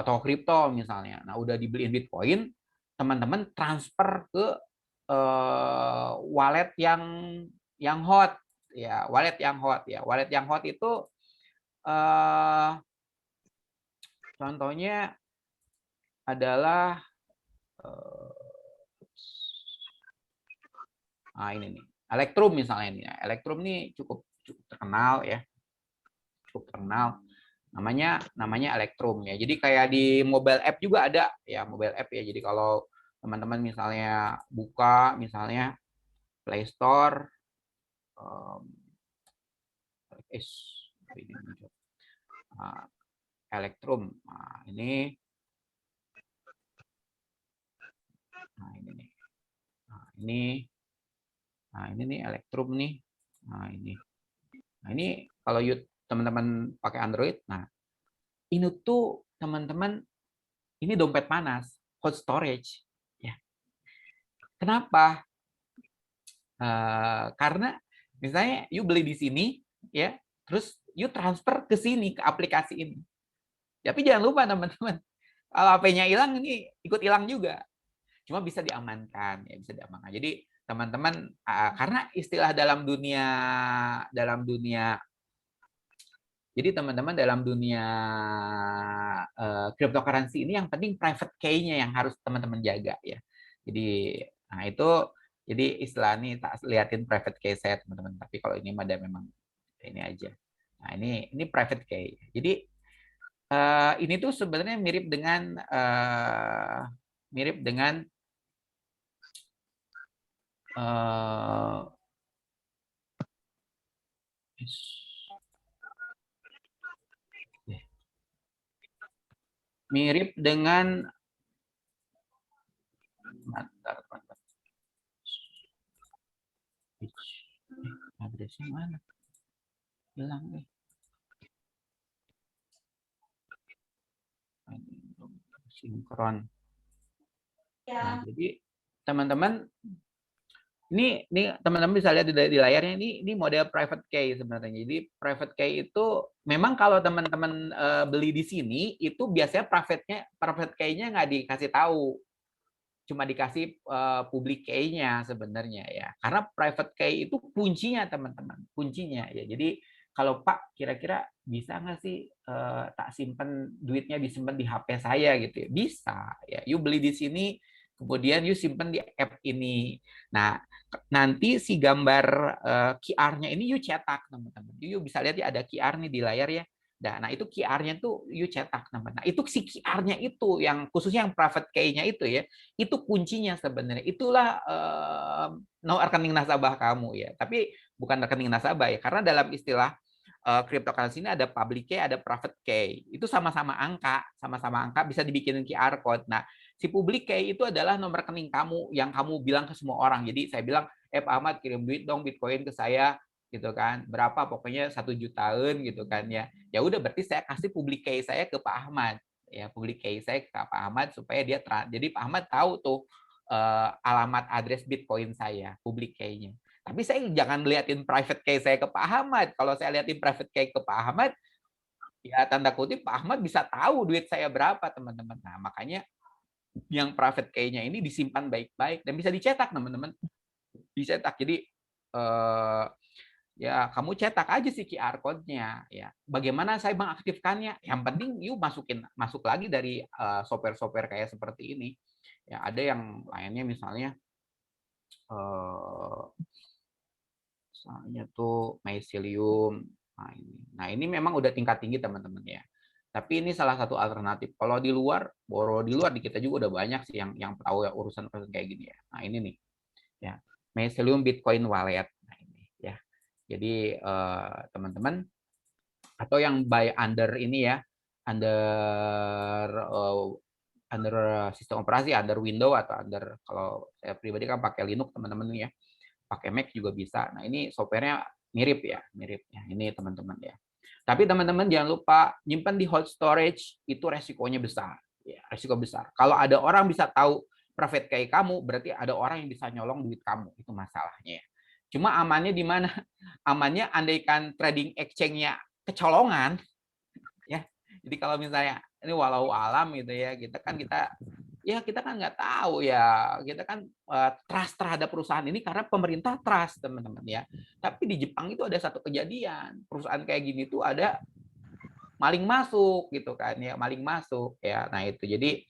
toko kripto misalnya. Nah, udah dibeliin Bitcoin, teman-teman transfer ke wallet yang hot ya, wallet yang hot ya. Wallet yang hot itu contohnya adalah ini nih, Electrum misalnya nih. Electrum nih cukup terkenal ya, cukup terkenal. Namanya Electrum ya. Jadi kayak di mobile app juga ada ya, mobile app ya. Jadi kalau teman-teman misalnya buka misalnya Play Store, ini muncul. Electrum. Nah, ini. Nah, ini nih. Nah, ini nih Electrum nih. Nah, ini. Nah, ini kalau teman-teman pakai Android, nah ini tuh teman-teman ini dompet panas, hot storage. Ya. Kenapa? Karena misalnya you beli di sini, ya, terus you transfer ke sini ke aplikasi ini. Tapi jangan lupa teman-teman, kalau HP-nya hilang ini ikut hilang juga. Cuma bisa diamankan, ya bisa diamankan. Jadi teman-teman, karena istilah dalam dunia jadi teman-teman dalam dunia cryptocurrency ini yang penting private key-nya yang harus teman-teman jaga ya. Jadi nah itu jadi istilah ini tak liatin private key saya teman-teman. Tapi kalau ini ada memang ini aja. Nah ini private key. Jadi ini tuh sebenarnya mirip dengan mirip dengan adresnya mana? Hilang deh. Sinkron. Nah, jadi teman-teman ini teman-teman bisa lihat di layarnya ini model private key sebenarnya. Jadi private key itu memang kalau teman-teman beli di sini itu biasanya private key-nya nggak dikasih tahu, cuma dikasih public key-nya sebenarnya ya. Karena private key itu kuncinya teman-teman, kuncinya ya. Jadi kalau Pak kira-kira bisa nggak sih tak simpen duitnya disimpan di HP saya gitu ya? Bisa ya. You beli di sini kemudian you simpen di app ini. Nah, nanti si gambar QR-nya ini you cetak teman-teman. You bisa lihat ya ada QR nih di layar ya. Nah, itu QR-nya tuh you cetak teman-teman. Nah, itu si QR-nya itu yang khususnya yang private key-nya itu ya. Itu kuncinya sebenarnya. Itulah rekening nasabah kamu ya. Tapi bukan rekening nasabah ya, karena dalam istilah cryptocurrency ini ada public key, ada private key. Itu sama-sama angka bisa dibikinin QR code. Nah, si public key itu adalah nomor rekening kamu yang kamu bilang ke semua orang. Jadi saya bilang, Pak Ahmad kirim duit dong Bitcoin ke saya gitu kan. Berapa pokoknya 1 jutaan gitu kan ya. Ya udah berarti saya kasih public key saya ke Pak Ahmad. Ya, public key saya ke Pak Ahmad supaya dia jadi Pak Ahmad tahu tuh alamat address Bitcoin saya, public key-nya. Tapi saya jangan liatin private key saya ke Pak Ahmad. Kalau saya liatin private key ke Pak Ahmad, ya tanda kutip Pak Ahmad bisa tahu duit saya berapa, teman-teman. Nah, makanya yang private key-nya ini disimpan baik-baik dan bisa dicetak, teman-teman. Dicetak. Jadi ya kamu cetak aja sih QR code-nya ya. Bagaimana saya mengaktifkannya? Yang penting masuk lagi dari software-software kayak seperti ini. Ya, ada yang lainnya misalnya misalnya tuh mycelium. Nah, ini memang udah tingkat tinggi teman-teman ya. Tapi ini salah satu alternatif. Kalau di luar di kita juga udah banyak sih yang tahu ya urusan kayak gini ya. Nah, ini nih. Ya. Mycelium Bitcoin Wallet. Nah, ini ya. Jadi teman-teman atau yang by under ini ya, under sistem operasi, under Windows atau under kalau saya pribadi kan pakai Linux teman-teman ya. Pakai Mac juga bisa. Nah, ini softwarenya mirip ya. Ini teman-teman ya. Tapi teman-teman jangan lupa nyimpan di hot storage itu resikonya besar. Ya, resiko besar. Kalau ada orang bisa tahu private key kamu, berarti ada orang yang bisa nyolong duit kamu. Itu masalahnya ya. Cuma amannya di mana? Amannya andaikan trading exchange-nya kecolongan ya. Jadi kalau misalnya ini walau alam gitu ya, kita kan nggak tahu ya, kita kan trust terhadap perusahaan ini karena pemerintah trust teman-teman ya. Tapi di Jepang itu ada satu kejadian perusahaan kayak gini tuh ada maling masuk gitu kan ya, maling masuk ya. Nah itu jadi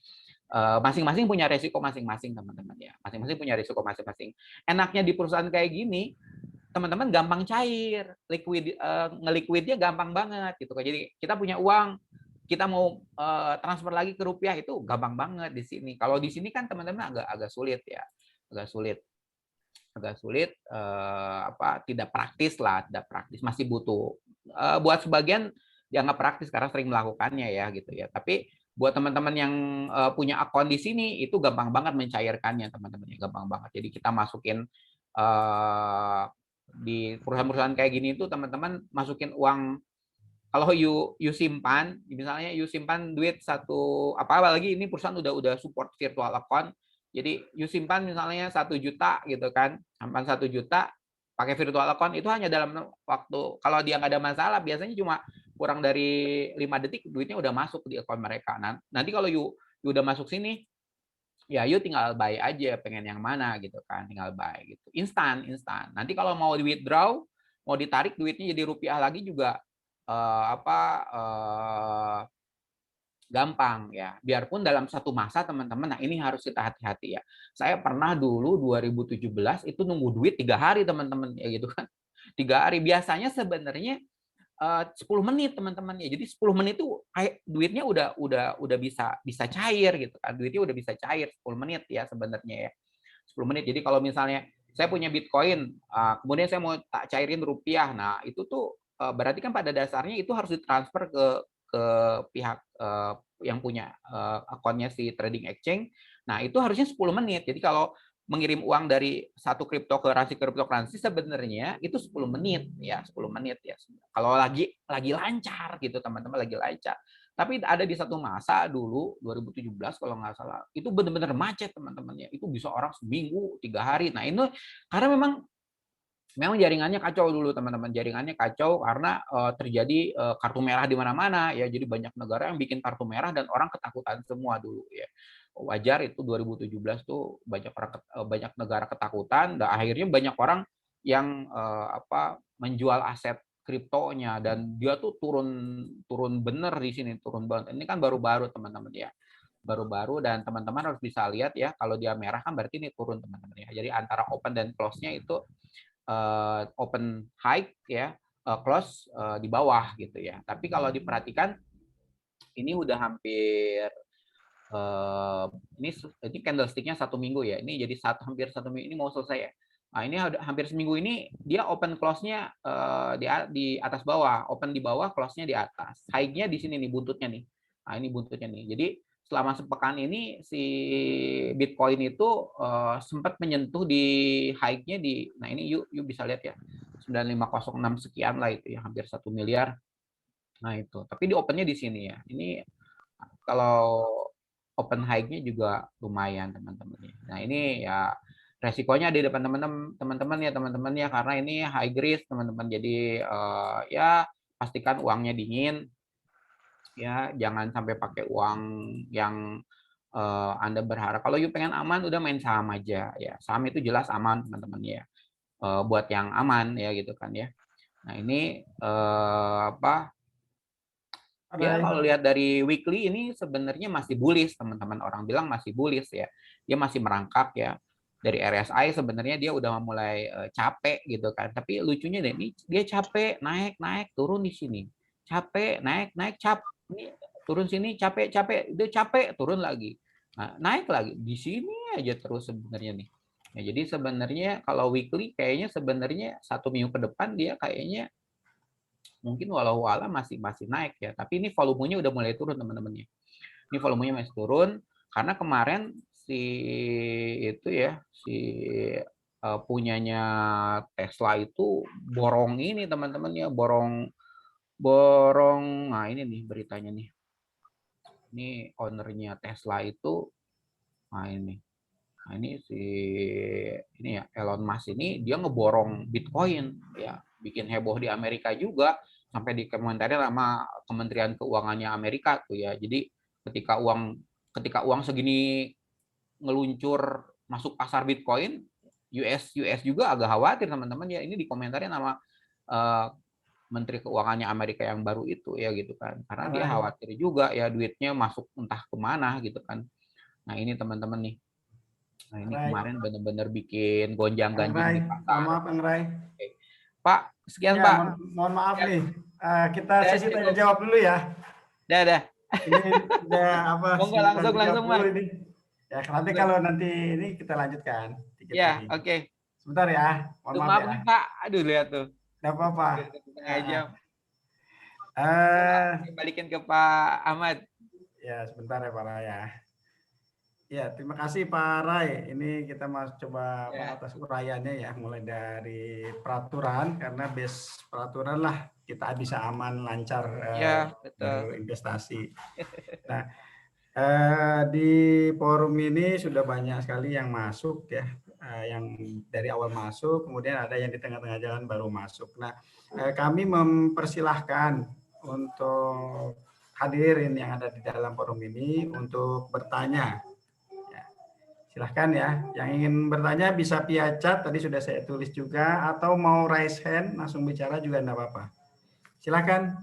masing-masing punya resiko masing-masing teman-teman ya, masing-masing punya resiko masing-masing. Enaknya di perusahaan kayak gini teman-teman gampang cair, ngeliquidnya gampang banget gitu kan. Jadi kita punya uang, kita mau transfer lagi ke rupiah itu gampang banget di sini. Kalau di sini kan teman-teman agak sulit ya, agak sulit tidak praktis lah, masih butuh buat sebagian dianggap praktis karena sering melakukannya ya gitu ya. Tapi buat teman-teman yang punya akun di sini itu gampang banget mencairkannya teman-teman ya, gampang banget. Jadi kita masukin di perusahaan-perusahaan kayak gini itu teman-teman masukin uang. Kalau you simpan, misalnya you simpan duit satu apa lagi ini perusahaan udah support virtual account. Jadi you simpan misalnya 1 juta gitu kan, simpan 1 juta pakai virtual account itu hanya dalam waktu, kalau dia nggak ada masalah biasanya cuma kurang dari 5 detik duitnya udah masuk di account mereka. Nah, nanti kalau you udah masuk sini, ya you tinggal buy aja pengen yang mana gitu kan, tinggal buy gitu. Instan. Nanti kalau mau di withdraw, mau ditarik duitnya jadi rupiah lagi juga gampang ya. Biarpun dalam satu masa teman-teman, nah ini harus kita hati-hati ya. Saya pernah dulu 2017 itu nunggu duit 3 hari teman-teman ya gitu kan. 3 hari biasanya sebenarnya 10 menit teman-teman ya. Jadi 10 menit itu kayak duitnya udah bisa cair gitu kan. Duitnya udah bisa cair 10 menit ya sebenarnya ya. 10 menit. Jadi kalau misalnya saya punya Bitcoin, kemudian saya mau tak cairin rupiah. Nah, itu tuh berarti kan pada dasarnya itu harus ditransfer ke pihak yang punya akunnya si trading exchange. Nah, itu harusnya 10 menit. Jadi kalau mengirim uang dari satu cryptocurrency sebenarnya itu 10 menit ya, 10 menit ya. Kalau lagi lancar gitu teman-teman, lagi lancar. Tapi ada di satu masa dulu 2017 kalau nggak salah, itu benar-benar macet teman-teman ya. Itu bisa orang seminggu, 3 hari. Nah, itu karena memang jaringannya kacau dulu teman-teman, jaringannya kacau karena terjadi kartu merah di mana-mana ya. Jadi banyak negara yang bikin kartu merah dan orang ketakutan semua dulu ya. Wajar itu 2017 tuh banyak negara ketakutan dan akhirnya banyak orang yang menjual aset kriptonya dan dia tuh turun bener di sini, turun banget. Ini kan baru-baru teman-teman ya. Baru-baru dan teman-teman harus bisa lihat ya, kalau dia merah kan berarti ini turun teman-teman ya. Jadi antara open dan close-nya itu open high ya, close di bawah gitu ya. Tapi kalau diperhatikan ini udah hampir ini candlestick-nya 1 minggu ya. Ini jadi hampir 1 minggu ini mau selesai ya. Nah, ini hampir seminggu ini dia open close-nya di atas bawah, open di bawah, close-nya di atas. High-nya di sini nih buntutnya nih. Nah, ini buntutnya nih. Jadi selama sepekan ini si Bitcoin itu sempat menyentuh di high-nya nah ini you bisa lihat ya. 9506 sekian lah itu ya, hampir 1 miliar. Nah, itu. Tapi di open-nya di sini ya. Ini kalau open high-nya juga lumayan teman-teman. Nah, ini ya resikonya di depan teman-teman ya karena ini high risk teman-teman. Jadi ya pastikan uangnya dingin. Ya, jangan sampai pakai uang yang Anda berharap. Kalau you pengen aman udah main saham aja ya. Saham itu jelas aman teman-teman ya. Buat yang aman ya gitu kan ya. Nah, ini ya kalau lihat dari weekly ini sebenarnya masih bullish teman-teman, orang bilang masih bullish ya, dia masih merangkak ya. Dari RSI sebenarnya dia udah mulai capek gitu kan, tapi lucunya deh ini dia capek naik turun di sini, capek naik capek ini turun sini, capek dia capek turun lagi, nah, naik lagi di sini aja terus sebenarnya nih. Nah, jadi sebenarnya kalau weekly kayaknya sebenarnya 1 minggu ke depan dia kayaknya mungkin walau alam masih naik ya, tapi ini volumenya udah mulai turun teman-teman ya. Ini volumenya masih turun karena kemarin punyanya Tesla itu borong ini teman-teman ya, borong. Nah, ini nih beritanya nih. Ini ownernya Tesla itu, nah ini ya Elon Musk ini dia ngeborong Bitcoin ya, bikin heboh di Amerika juga sampai dikomentarin sama Kementerian Keuangannya Amerika tuh ya. Jadi ketika uang segini ngeluncur masuk pasar Bitcoin, US juga agak khawatir teman-teman ya. Ini dikomentarin sama Menteri Keuangannya Amerika yang baru itu ya gitu kan. Karena dia khawatir juga ya duitnya masuk entah kemana gitu kan. Nah, ini teman-teman nih. Nah, ini kemarin benar-benar bikin gonjang-ganjing di pasar. Mohon maaf, Kang Rai. Pak, sekian ya, Pak. Mohon maaf nih. Kita sesi tanya jawab dulu ya. Dah. Ini udah apa? Langsung Pak. Ini. Ya, nanti kalau nanti ini kita lanjutkan. Ya, oke. Sebentar ya. Mohon maaf ya. Pak. Aduh, lihat tuh. Enggak apa-apa. Setengah jam. Balikin ke Pak Ahmad. Ya, sebentar ya Pak Rai ya. Ya, terima kasih Pak Rai. Ini kita mau coba Ya. atas uraiannya ya, mulai dari peraturan, karena base peraturan lah kita bisa aman, lancar Ya, betul. berinvestasi. Nah, di forum ini sudah banyak sekali yang masuk ya, yang dari awal masuk, kemudian ada yang di tengah-tengah jalan baru masuk. Nah, kami mempersilahkan untuk hadirin yang ada di dalam forum ini untuk bertanya. Ya, silahkan ya, yang ingin bertanya bisa via chat, tadi sudah saya tulis juga, atau mau raise hand, langsung bicara juga enggak apa-apa. Silahkan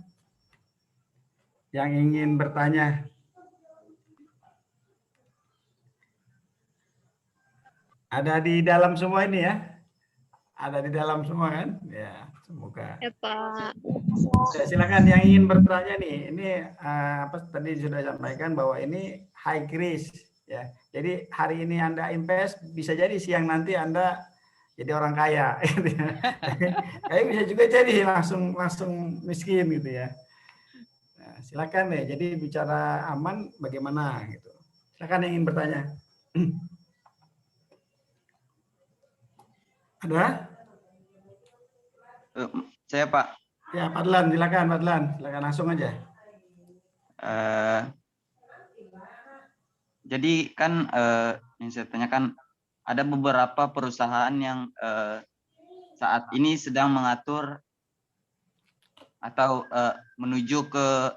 yang ingin bertanya. Ada di dalam semua ini ya? Ada di dalam semua kan? Ya, semoga. Ya Pak. Ya, silakan yang ingin bertanya nih. Ini apa tadi sudah sampaikan bahwa ini high risk ya. Jadi hari ini Anda invest, bisa jadi siang nanti Anda jadi orang kaya. Kayak bisa juga jadi langsung miskin gitu ya. Nah, silakan deh. Jadi bicara aman bagaimana gitu. Silakan yang ingin bertanya. Ada? Saya Pak. Ya, Pak Adlan, silakan Pak Adlan. Silakan langsung aja. Jadi kan yang saya tanyakan, ada beberapa perusahaan yang saat ini sedang mengatur atau menuju ke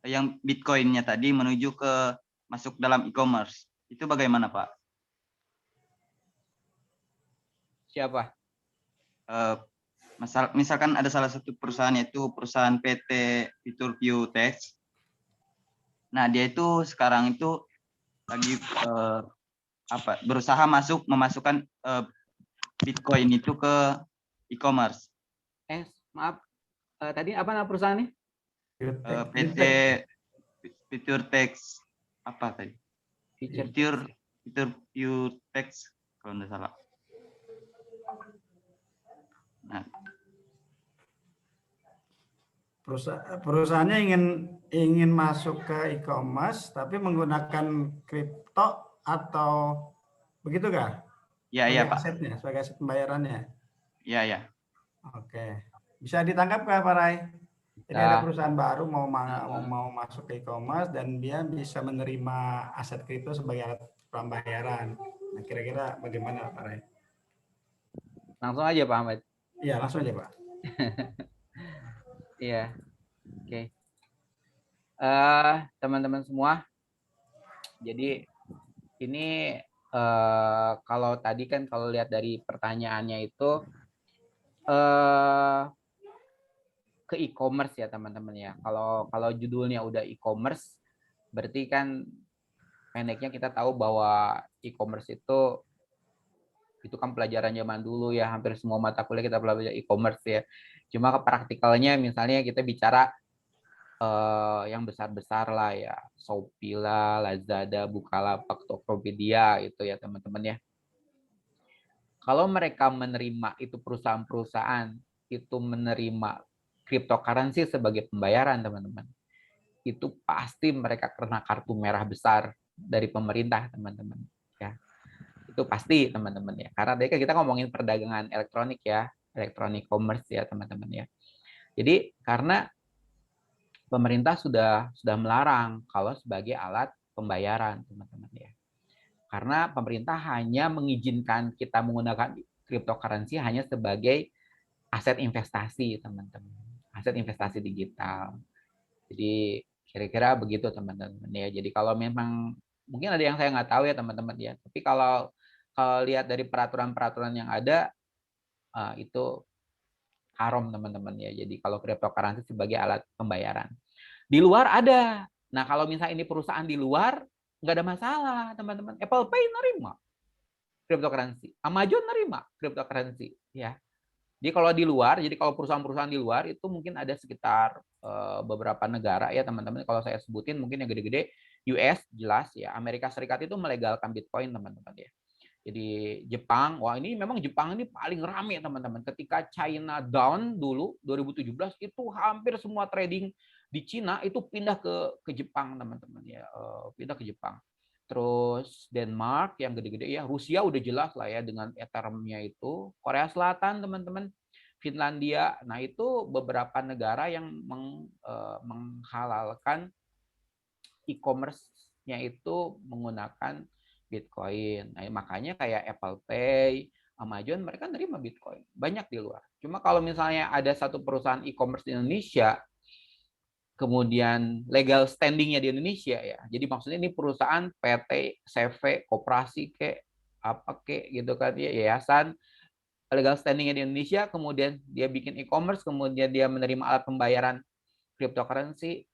yang Bitcoin-nya tadi menuju ke masuk dalam e-commerce. Itu bagaimana Pak? Siapa? Misalkan ada salah satu perusahaan, yaitu perusahaan PT Fiturview Tech. Nah, dia itu sekarang itu lagi berusaha memasukkan Bitcoin itu ke e-commerce. Maaf, tadi apa nama perusahaannya? PT Fitur Tech apa tadi? Fiturview Tech kalau tidak salah. Nah, perusahaannya ingin masuk ke e-commerce tapi menggunakan kripto atau begitu kah? ya Pak. Asetnya, sebagai aset pembayarannya. Ya. Oke. Bisa ditangkap kah Pak Rai? Jadi ada perusahaan baru mau masuk ke e-commerce dan dia bisa menerima aset kripto sebagai alat pembayaran. Nah, kira-kira bagaimana Pak Rai? Langsung aja Pak Ahmad. Iya, langsung aja Pak. Iya, oke. Teman-teman semua, jadi ini kalau tadi kan kalau lihat dari pertanyaannya itu ke e-commerce ya teman-teman ya. Kalau judulnya udah e-commerce, berarti kan pendeknya kita tahu bahwa e-commerce itu kan pelajaran zaman dulu ya, hampir semua mata kuliah kita belajar e-commerce ya. Cuma ke praktikalnya misalnya kita bicara yang besar-besar lah ya, Shopee lah, Lazada, Bukalapak, Tokopedia itu ya teman-teman ya. Kalau mereka menerima itu perusahaan-perusahaan itu menerima cryptocurrency sebagai pembayaran teman-teman, itu pasti mereka kena kartu merah besar dari pemerintah teman-teman ya. Itu pasti teman-teman ya, karena tadi kita ngomongin perdagangan elektronik ya, electronic commerce ya teman-teman ya. Jadi karena pemerintah sudah melarang kalau sebagai alat pembayaran teman-teman ya, karena pemerintah hanya mengizinkan kita menggunakan cryptocurrency hanya sebagai aset investasi teman-teman, aset investasi digital. Jadi kira-kira begitu teman-teman ya. Jadi kalau memang mungkin ada yang saya nggak tahu ya teman-teman ya, tapi kalau lihat dari peraturan-peraturan yang ada itu haram teman-teman ya. Jadi kalau cryptocurrency sebagai alat pembayaran. Di luar ada. Nah kalau misalnya ini perusahaan di luar nggak ada masalah teman-teman. Apple Pay nerima cryptocurrency, Amazon nerima cryptocurrency ya. Jadi kalau di luar, jadi kalau perusahaan-perusahaan di luar itu mungkin ada sekitar beberapa negara ya teman-teman. Kalau saya sebutin mungkin yang gede-gede, US jelas ya, Amerika Serikat itu melegalkan Bitcoin teman-teman ya. Jadi Jepang, wah ini memang Jepang ini paling rame teman-teman. Ketika China down dulu 2017 itu hampir semua trading di Cina itu pindah ke Jepang teman-teman ya, pindah ke Jepang. Terus Denmark yang gede-gede ya, Rusia udah jelas lah ya dengan Ethereum-nya itu. Korea Selatan teman-teman, Finlandia. Nah itu beberapa negara yang menghalalkan e-commerce-nya itu menggunakan Bitcoin. Nah, makanya kayak Apple Pay, Amazon mereka nerima Bitcoin. Banyak di luar. Cuma kalau misalnya ada satu perusahaan e-commerce di Indonesia, kemudian legal standing-nya di Indonesia ya. Jadi maksudnya ini perusahaan PT, CV, koperasi apa gitu kan ya, yayasan legal standing-nya di Indonesia, kemudian dia bikin e-commerce, kemudian dia menerima alat pembayaran cryptocurrency,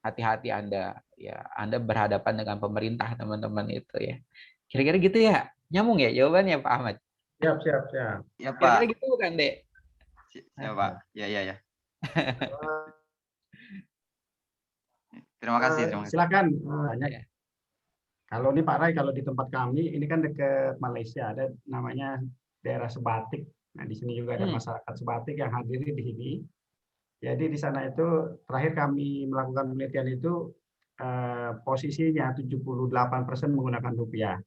hati-hati Anda ya, Anda berhadapan dengan pemerintah teman-teman itu ya. Kira-kira gitu ya, nyambung ya jawabannya Pak Ahmad? Siap, siap, siap. Ya Kira-kira Pak. gitu bukan Dek? Ya Pak. Ya. Terima kasih. Silakan. Banyak. Ya. Kalau ini Pak Rai, kalau di tempat kami ini kan dekat Malaysia, ada namanya daerah Sebatik. Nah di sini juga ada masyarakat Sebatik yang hadir di sini. Jadi di sana itu terakhir kami melakukan penelitian itu posisinya 78% menggunakan rupiah.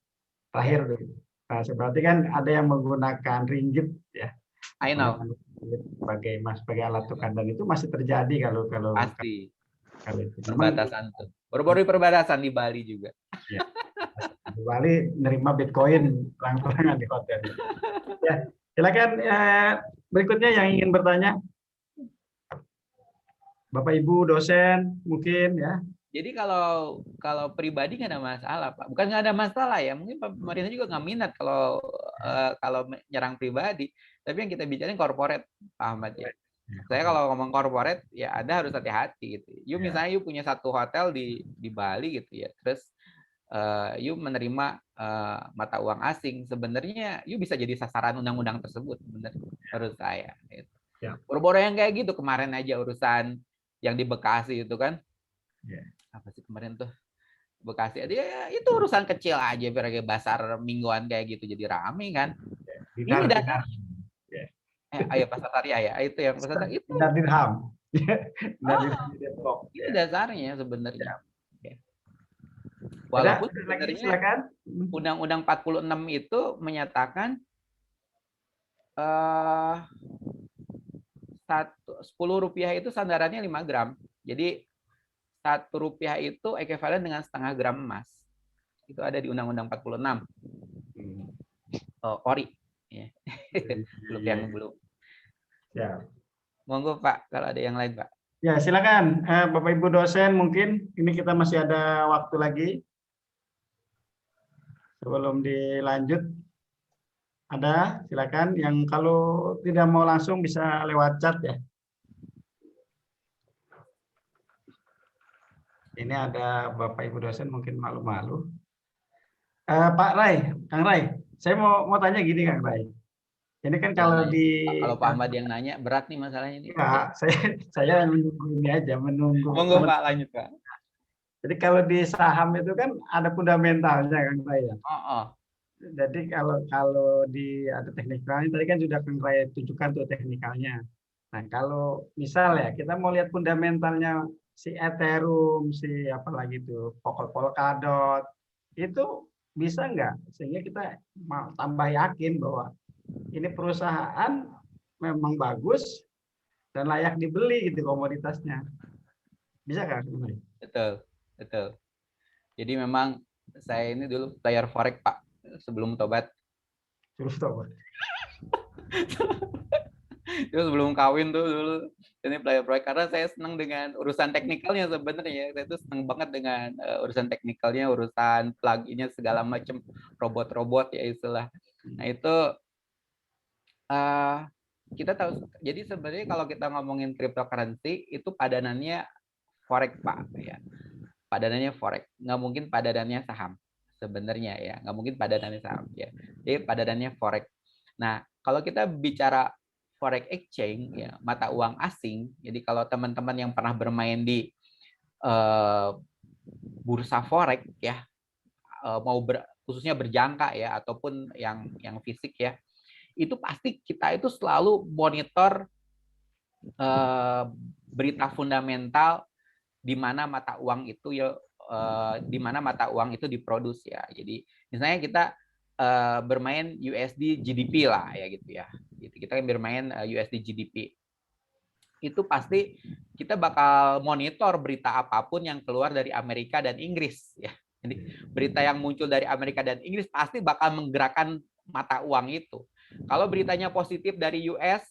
Terakhir. Nah, berarti kan ada yang menggunakan ringgit ya. I know. Sebagai alat tukar, dan itu masih terjadi kalau Pasti. kalau itu. Perbatasan tuh. Baru-baru perbatasan di Bali juga. Ya. Di Bali nerima Bitcoin perang-perangan di hotel. Ya, silakan berikutnya yang ingin bertanya. Bapak Ibu dosen mungkin ya. Jadi kalau pribadi nggak ada masalah Pak. Bukan nggak ada masalah ya. Mungkin pemerintah juga nggak minat kalau menyerang pribadi. Tapi yang kita bicarain corporate Pak Ahmad ya. Saya kalau ngomong corporate ya Anda harus hati-hati gitu. Misalnya punya satu hotel di Bali gitu ya. Terus menerima mata uang asing. Sebenarnya bisa jadi sasaran undang-undang tersebut sebenarnya menurut saya. Gitu. Ya. Boro-boro yang kayak gitu kemarin aja urusan yang di Bekasi itu kan. Apa sih kemarin tuh Bekasi dia itu urusan kecil aja kayak pasar mingguan kayak gitu jadi rame kan. Ini dasar ayo pasar Karya ya itu yang pasar itu dirham. Ini dasarnya sebenarnya. Walaupun sebenarnya Undang-Undang 46 itu menyatakan 10 rupiah itu sandarannya 5 gram. Jadi 1 rupiah itu ekuivalen dengan setengah gram emas. Itu ada di Undang-Undang 46. Ori. Ya. belum. Ya. Monggo Pak, kalau ada yang lain Pak. Ya silakan Bapak Ibu dosen, mungkin ini kita masih ada waktu lagi sebelum dilanjut. Ada, silakan. Yang kalau tidak mau langsung bisa lewat chat ya. Ini ada Bapak Ibu dosen mungkin malu-malu. Pak Rai, Kang Rai, saya mau tanya gini Kang Rai. Ini kan kalau kalau Pak Ahmad yang nanya berat nih masalahnya ini. Ya, saya menunggu ini aja, menunggu. Monggo Pak, lanjut Pak. Jadi kalau di saham itu kan ada fundamentalnya Kang Rai ya. Jadi kalau ada teknikalnya tadi kan sudah Kang Rai tunjukkan tuh teknikalnya. Nah, kalau misal ya kita mau lihat fundamentalnya si Ethereum, si apalagi itu Polkadot, itu bisa nggak? Sehingga kita mau tambah yakin bahwa ini perusahaan memang bagus dan layak dibeli gitu komoditasnya. Bisa nggak? Betul. Jadi memang saya ini dulu player forex Pak sebelum tobat. Terus sebelum kawin tuh dulu ini player forex karena saya senang dengan urusan teknikalnya sebenarnya. Saya tuh senang banget dengan urusan teknikalnya, urusan pluginnya segala macam robot-robot ya istilah. Nah itu kita tahu. Jadi sebenarnya kalau kita ngomongin cryptocurrency itu padanannya forex Pak ya. Padanannya forex, nggak mungkin padanannya saham sebenarnya ya, nggak mungkin padanannya saham ya. Jadi padanannya forex. Nah kalau kita bicara forex exchange ya mata uang asing. Jadi kalau teman-teman yang pernah bermain di bursa forex ya khususnya berjangka ya ataupun yang fisik ya, itu pasti kita itu selalu monitor berita fundamental di mana mata uang itu ya, di mana mata uang itu diproduksi ya. Jadi misalnya kita bermain USD GDP lah ya gitu ya. Kita bermain USD GDP. Itu pasti kita bakal monitor berita apapun yang keluar dari Amerika dan Inggris ya. Jadi berita yang muncul dari Amerika dan Inggris pasti bakal menggerakkan mata uang itu. Kalau beritanya positif dari US,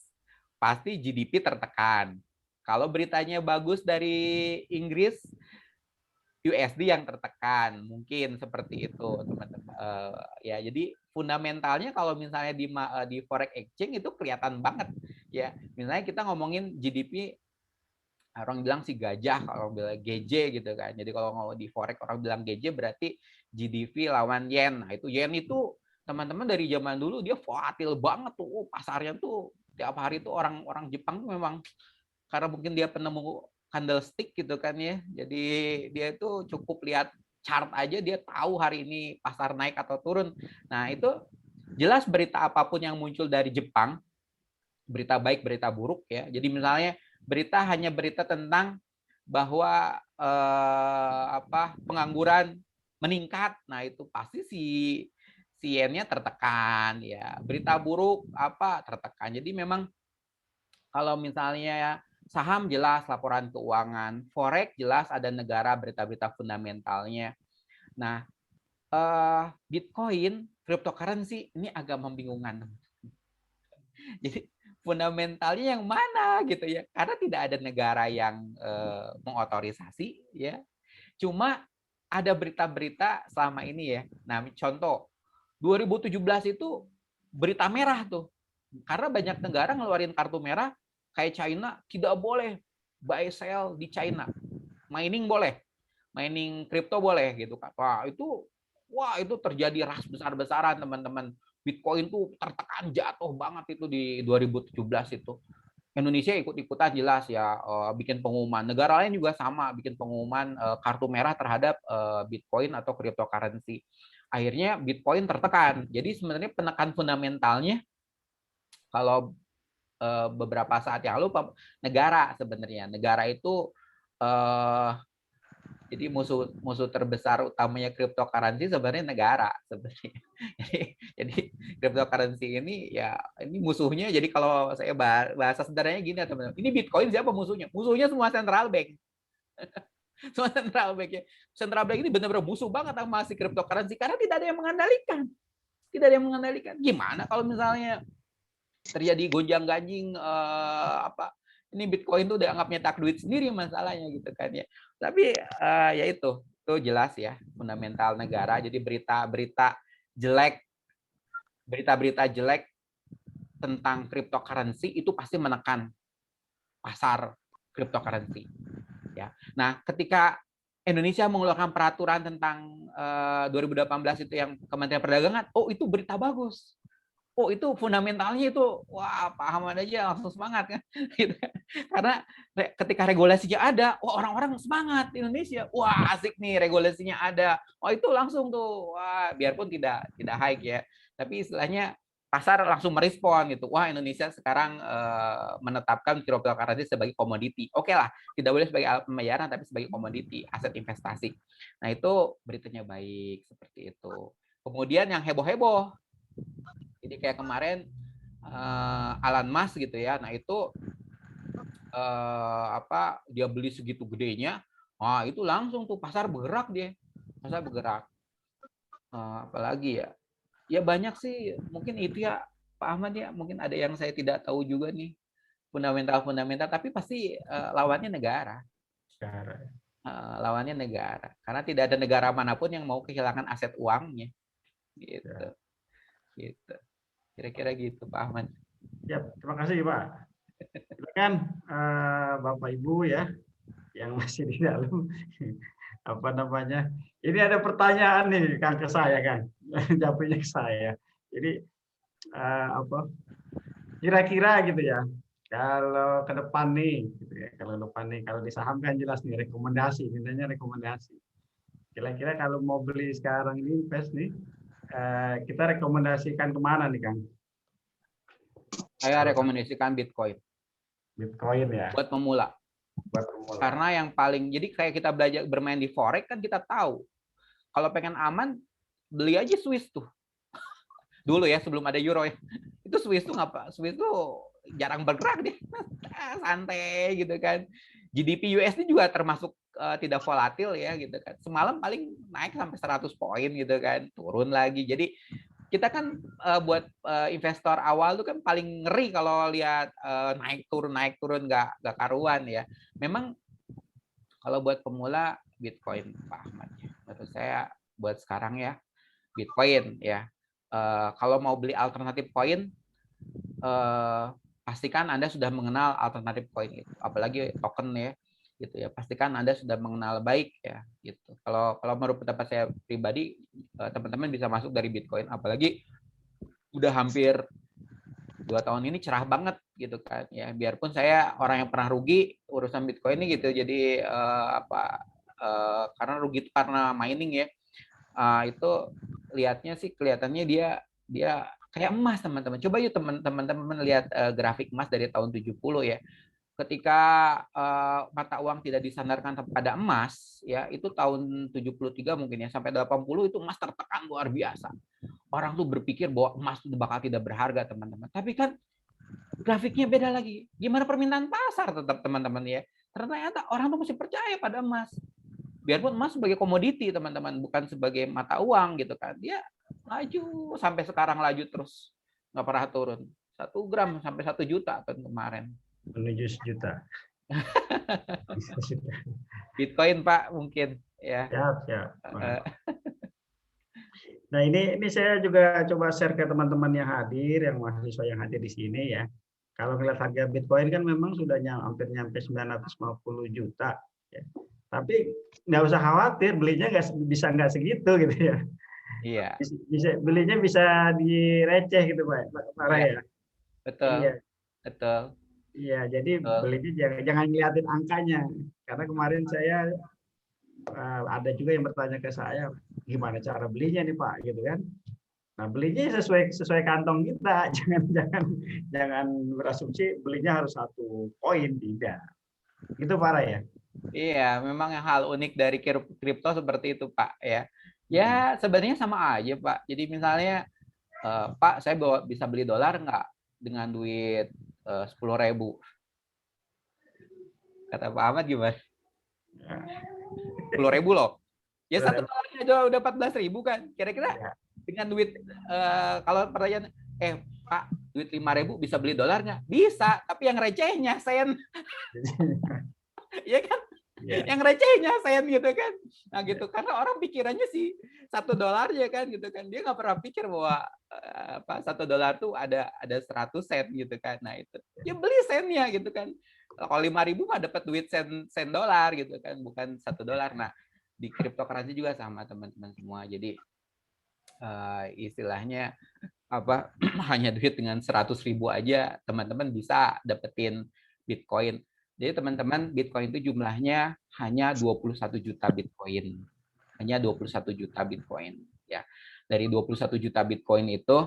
pasti GDP tertekan. Kalau beritanya bagus dari Inggris, USD yang tertekan, mungkin seperti itu, teman-teman. Ya, jadi fundamentalnya kalau misalnya di forex exchange itu kelihatan banget, ya. Misalnya kita ngomongin GDP, orang bilang si gajah, kalau orang bilang GJ gitu kan. Jadi kalau mau di forex orang bilang GJ berarti GDP lawan yen. Nah, itu yen itu teman-teman dari zaman dulu dia volatil banget tuh, pasarnya tuh tiap hari tuh orang Jepang tuh memang karena mungkin dia penemu candlestick gitu kan ya. Jadi dia itu cukup lihat chart aja dia tahu hari ini pasar naik atau turun. Nah, itu jelas berita apapun yang muncul dari Jepang, berita baik, berita buruk ya. Jadi misalnya berita hanya berita tentang bahwa pengangguran meningkat. Nah, itu pasti si yen-nya tertekan ya. Berita buruk tertekan. Jadi memang kalau misalnya saham jelas laporan keuangan, forex jelas ada negara berita-berita fundamentalnya. Nah, Bitcoin, cryptocurrency ini agak membingungkan. Jadi fundamentalnya yang mana gitu ya? Karena tidak ada negara yang mengotorisasi ya. Cuma ada berita-berita selama ini ya. Nah, contoh 2017 itu berita merah tuh. Karena banyak negara ngeluarin kartu merah kayak China tidak boleh buy sell di China. Mining boleh. Mining kripto boleh gitu kan. Wah, itu terjadi ras besar-besaran teman-teman. Bitcoin tuh tertekan jatuh banget itu di 2017 itu. Indonesia ikut-ikutan jelas ya bikin pengumuman. Negara lain juga sama bikin pengumuman kartu merah terhadap Bitcoin atau cryptocurrency. Akhirnya Bitcoin tertekan. Jadi sebenarnya penekan fundamentalnya kalau beberapa saat yang lalu negara sebenarnya. Negara itu jadi musuh terbesar utamanya cryptocurrency sebenarnya negara sebenarnya. Jadi cryptocurrency ini ya ini musuhnya. Jadi kalau saya bahasa sederhananya gini ya teman-teman. Ini Bitcoin siapa musuhnya? Musuhnya semua central bank. Semua central bank ya. Central bank ini benar-benar musuh banget sama si cryptocurrency karena tidak ada yang mengandalkan. Tidak ada yang mengandalkan. Gimana kalau misalnya terjadi gonjang-ganjing ini Bitcoin tuh dianggap nyetak duit sendiri masalahnya gitu kan ya. Tapi ya itu jelas ya fundamental negara. Jadi berita-berita jelek tentang cryptocurrency itu pasti menekan pasar cryptocurrency. Ya. Nah, ketika Indonesia mengeluarkan peraturan tentang 2018 itu yang Kementerian Perdagangan, oh itu berita bagus. Oh itu fundamentalnya itu wah Pak Ahmad aja langsung semangat kan karena ketika regulasinya ada wah orang-orang semangat di Indonesia wah asik nih regulasinya ada itu langsung tuh wah biarpun tidak high ya tapi istilahnya pasar langsung merespon gitu wah Indonesia sekarang menetapkan cryptocurrency sebagai komoditi oke lah tidak boleh sebagai alat pembayaran tapi sebagai komoditi aset investasi nah itu beritanya baik seperti itu kemudian yang heboh-heboh jadi kayak kemarin Elon Musk gitu ya, nah itu dia beli segitu gedenya, itu langsung tuh pasar bergerak apalagi ya banyak sih, mungkin itu ya Pak Ahmad ya, mungkin ada yang saya tidak tahu juga nih fundamental, tapi pasti lawannya negara. Lawannya negara, karena tidak ada negara manapun yang mau kehilangan aset uangnya, gitu. Kira-kira gitu Pak Ahmad. Ya, terima kasih Pak. Silakan Bapak Ibu ya yang masih di dalam Ini ada pertanyaan nih kan ke saya kan. Jawabnya ke saya. Jadi kira-kira gitu ya. Kalau ke depan nih gitu ya. Kalau di saham kan jelas nih rekomendasi, mintanya rekomendasi. Kira-kira kalau mau beli sekarang ini invest nih kita rekomendasikan kemana nih Kang? Saya rekomendasikan Bitcoin Bitcoin ya, buat pemula. buat pemula. Karena yang paling, jadi kayak kita belajar bermain di forex kan kita tahu. Kalau pengen aman, beli aja Swiss tuh. Dulu ya sebelum ada euro ya. Itu Swiss tuh Swiss tuh jarang bergerak dia. Santai gitu kan. GDP USD juga termasuk tidak volatil ya gitu kan. Semalam paling naik sampai 100 poin gitu kan. Turun lagi. Jadi kita kan buat investor awal tuh kan paling ngeri kalau lihat naik turun nggak karuan ya. Memang kalau buat pemula Bitcoin Pak Ahmad ya. Menurut saya buat sekarang ya Bitcoin ya. Kalau mau beli alternatif koin, pastikan Anda sudah mengenal alternatif koin itu, apalagi token ya, gitu ya. Pastikan Anda sudah mengenal baik ya, gitu. Kalau menurut pendapat saya pribadi, teman-teman bisa masuk dari Bitcoin, apalagi udah hampir 2 tahun ini cerah banget gitu kan ya. Biarpun saya orang yang pernah rugi urusan Bitcoin ini gitu, jadi karena rugi itu karena mining ya. Itu lihatnya sih kelihatannya dia kayak emas teman-teman. Coba yuk teman-teman lihat grafik emas dari tahun 70 ya. Ketika mata uang tidak disandarkan pada emas ya, itu tahun 73 mungkin ya sampai 80 itu emas tertekan luar biasa. Orang tuh berpikir bahwa emas itu bakal tidak berharga teman-teman. Tapi kan grafiknya beda lagi. Gimana permintaan pasar tetap teman-teman ya. Ternyata orang tuh masih percaya pada emas. Biarpun emas sebagai komoditi teman-teman, bukan sebagai mata uang gitu kan. Dia laju sampai sekarang laju terus, nggak pernah turun. 1 gram sampai 1 juta tahun kemarin. Menuju sejuta. Bitcoin Pak mungkin ya. Siap. Nah ini saya juga coba share ke teman-teman yang hadir, yang mahasiswa yang hadir di sini ya. Kalau ngeliat harga Bitcoin kan memang sudah hampir nyampe 950 juta. Ya. Tapi nggak usah khawatir, belinya nggak segitu gitu ya. Iya. Belinya bisa direceh gitu Pak Ray ya. Betul. Iya. Betul. Iya, jadi belinya jangan ngeliatin angkanya. Karena kemarin saya ada juga yang bertanya ke saya, gimana cara belinya nih Pak, gitu kan? Nah belinya sesuai kantong kita, jangan berasumsi belinya harus 1 koin, tidak. Gitu Pak Ray ya. Iya, memang yang hal unik dari kripto seperti itu Pak ya. Ya sebenarnya sama aja Pak. Jadi misalnya Pak saya bisa beli dolar nggak dengan duit 10.000? Kata Pak Ahmad gimana? 10.000 loh. Ya 1 dolarnya aja udah 14.000 kan. Kira-kira dengan duit kalau pertanyaan Pak duit 5.000 bisa beli dolar nggak? Bisa, tapi yang recehnya sen. Iya kan? Yang recehnya sen gitu kan. Nah gitu karena orang pikirannya sih 1 dolar ya kan gitu kan. Dia nggak pernah pikir bahwa 1 dolar tuh ada 100 sen gitu kan. Nah itu ya beli sennya gitu kan. Kalau 5.000 mah dapat duit sen dolar gitu kan, bukan 1 dolar. Nah di cryptocurrency juga sama teman-teman semua. Jadi istilahnya hanya duit dengan 100.000 aja teman-teman bisa dapetin Bitcoin. Jadi teman-teman Bitcoin itu jumlahnya hanya 21 juta Bitcoin. Hanya 21 juta Bitcoin ya. Dari 21 juta Bitcoin itu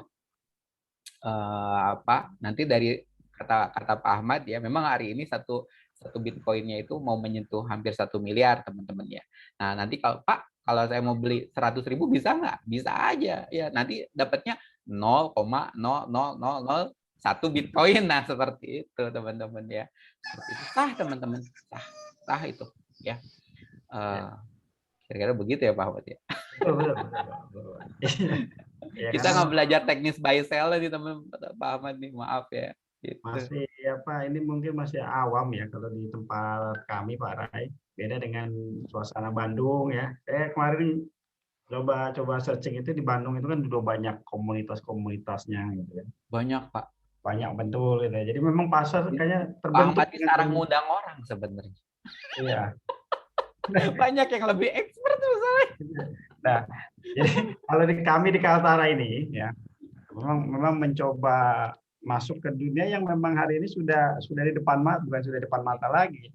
nanti dari kata Pak Ahmad ya, memang hari ini satu Bitcoinnya itu mau menyentuh hampir 1 miliar teman-teman ya. Nah nanti kalau saya mau beli 100.000 bisa nggak? Bisa aja ya. Nanti dapatnya 0,0001 Bitcoin. Nah seperti itu teman-teman ya. Seperti itu. Sah teman-teman, sah itu ya. Kira-kira begitu ya Pak Ahmad ya. Betul. Kita nggak belajar teknis buy sell nih teman Pak Ahmad nih, maaf ya. Gitu. Masih ini mungkin masih awam ya kalau di tempat kami Pak Ray. Beda dengan suasana Bandung ya. Saya kemarin coba searching itu di Bandung itu kan udah banyak komunitasnya gitu kan. Banyak Pak. Banyak betul gitu. Jadi memang pasar kayaknya terbentuk. Pak Ahmad sekarang ngundang orang sebenarnya. Iya. Banyak yang lebih expert misalnya. Nah, jadi kalau kami di Kaltara ini ya memang mencoba masuk ke dunia yang memang hari ini sudah di depan mata, bukan sudah di depan mata lagi,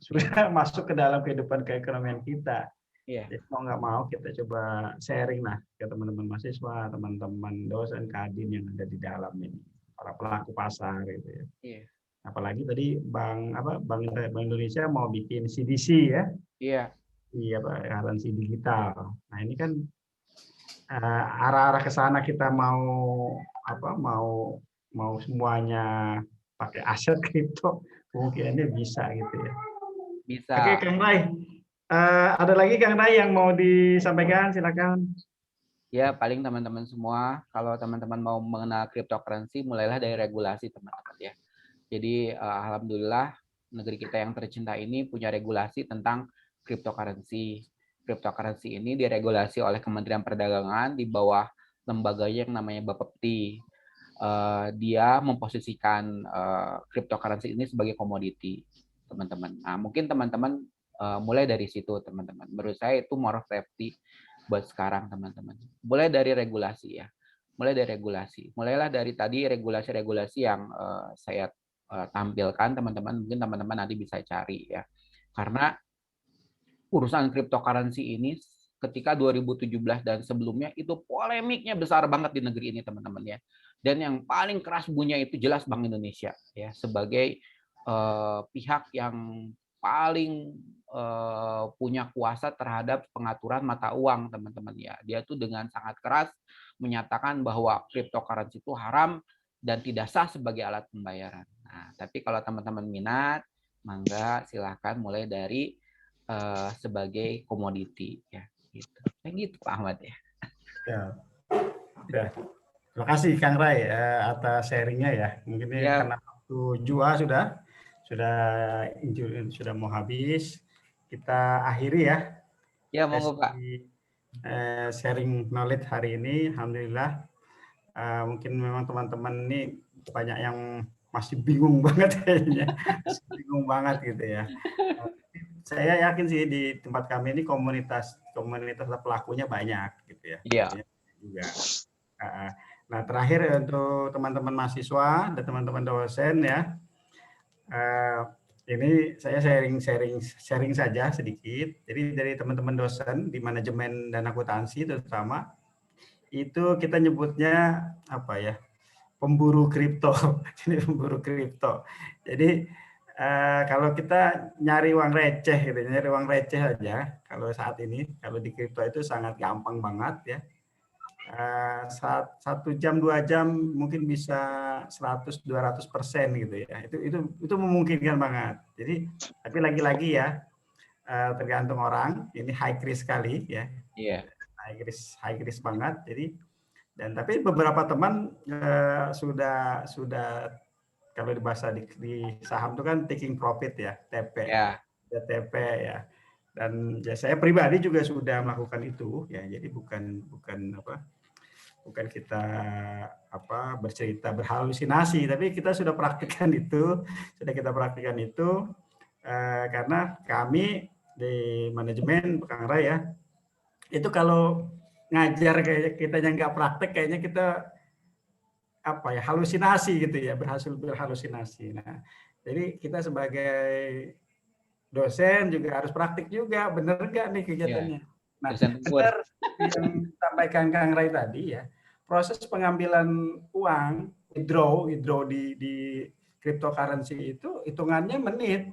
sudah masuk ke dalam kehidupan keekonomian kita. Iya. Jadi mau nggak mau kita coba sharing lah ke teman-teman mahasiswa, teman-teman dosen, kadin yang ada di dalam ini, para pelaku pasar gitu ya. Iya. Apalagi tadi Bank Indonesia mau bikin CDC ya, Iya. iya currency digital. Nah ini kan arah-arah ke sana kita mau mau semuanya pakai aset kripto, kemungkinannya bisa gitu ya. Bisa. Oke, Kang Rai. Ada lagi Kang Rai yang mau disampaikan, silakan. Ya, paling teman-teman semua, kalau teman-teman mau mengenal cryptocurrency, mulailah dari regulasi, teman-teman ya. Jadi, alhamdulillah negeri kita yang tercinta ini punya regulasi tentang cryptocurrency. Cryptocurrency ini diregulasi oleh Kementerian Perdagangan di bawah lembaganya yang namanya Bapepti. Dia memposisikan cryptocurrency ini sebagai komoditi, teman-teman. Nah, mungkin teman-teman mulai dari situ, teman-teman. Menurut saya itu more safety buat sekarang, teman-teman. Mulai dari regulasi ya. Mulai dari regulasi. Mulailah dari tadi regulasi-regulasi yang saya tampilkan, teman-teman. Mungkin teman-teman nanti bisa cari ya. Karena urusan cryptocurrency ini ketika 2017 dan sebelumnya itu polemiknya besar banget di negeri ini, teman-teman ya. Dan yang paling keras bunyinya itu jelas Bank Indonesia ya, sebagai pihak yang paling punya kuasa terhadap pengaturan mata uang, teman-teman ya. Dia tuh dengan sangat keras menyatakan bahwa cryptocurrency itu haram dan tidak sah sebagai alat pembayaran. Nah, tapi kalau teman-teman minat, mangga silahkan mulai dari sebagai komoditi ya, gitu. Kayak gitu Pak Ahmad ya. Ya. Udah. Terima kasih Kang Rai atas sharingnya ya. Mungkin ini Ya. karena waktu jua sudah mau habis. Kita akhiri ya. Ya, monggo Pak. Sharing knowledge hari ini, alhamdulillah. Mungkin memang teman-teman ini banyak yang masih bingung banget kayaknya, masih bingung banget gitu ya. Saya yakin sih di tempat kami ini komunitas pelakunya banyak gitu ya. Iya. Juga. Nah, terakhir untuk teman-teman mahasiswa dan teman-teman dosen ya. Ini saya sharing saja sedikit. Jadi dari teman-teman dosen di manajemen dan akuntansi terutama itu kita nyebutnya apa ya? Pemburu kripto. Jadi pemburu kripto. Jadi kalau kita nyari uang receh gitu, nyari uang receh aja kalau saat ini, kalau di kripto itu sangat gampang banget ya. 1 jam 2 jam mungkin bisa 100-200% gitu ya. Itu memungkinkan banget. Jadi tapi lagi-lagi ya tergantung orang. Ini high risk sekali ya. Iya. High risk banget. Jadi tapi beberapa teman sudah kalau di bahasa di saham itu kan taking profit ya, TP. Ya. TP ya. Dan ya, saya pribadi juga sudah melakukan itu ya. Jadi bukan kita bercerita berhalusinasi, tapi kita sudah praktikkan itu, karena kami di manajemen Kang Rai ya, itu kalau ngajar kayak kita yang nggak praktek kayaknya kita halusinasi gitu ya, berhalusinasi. Nah, jadi kita sebagai dosen juga harus praktik juga, bener nggak nih kegiatannya? Nah, benar yang disampaikan Kang Rai tadi ya, proses pengambilan uang, withdraw di cryptocurrency itu hitungannya menit.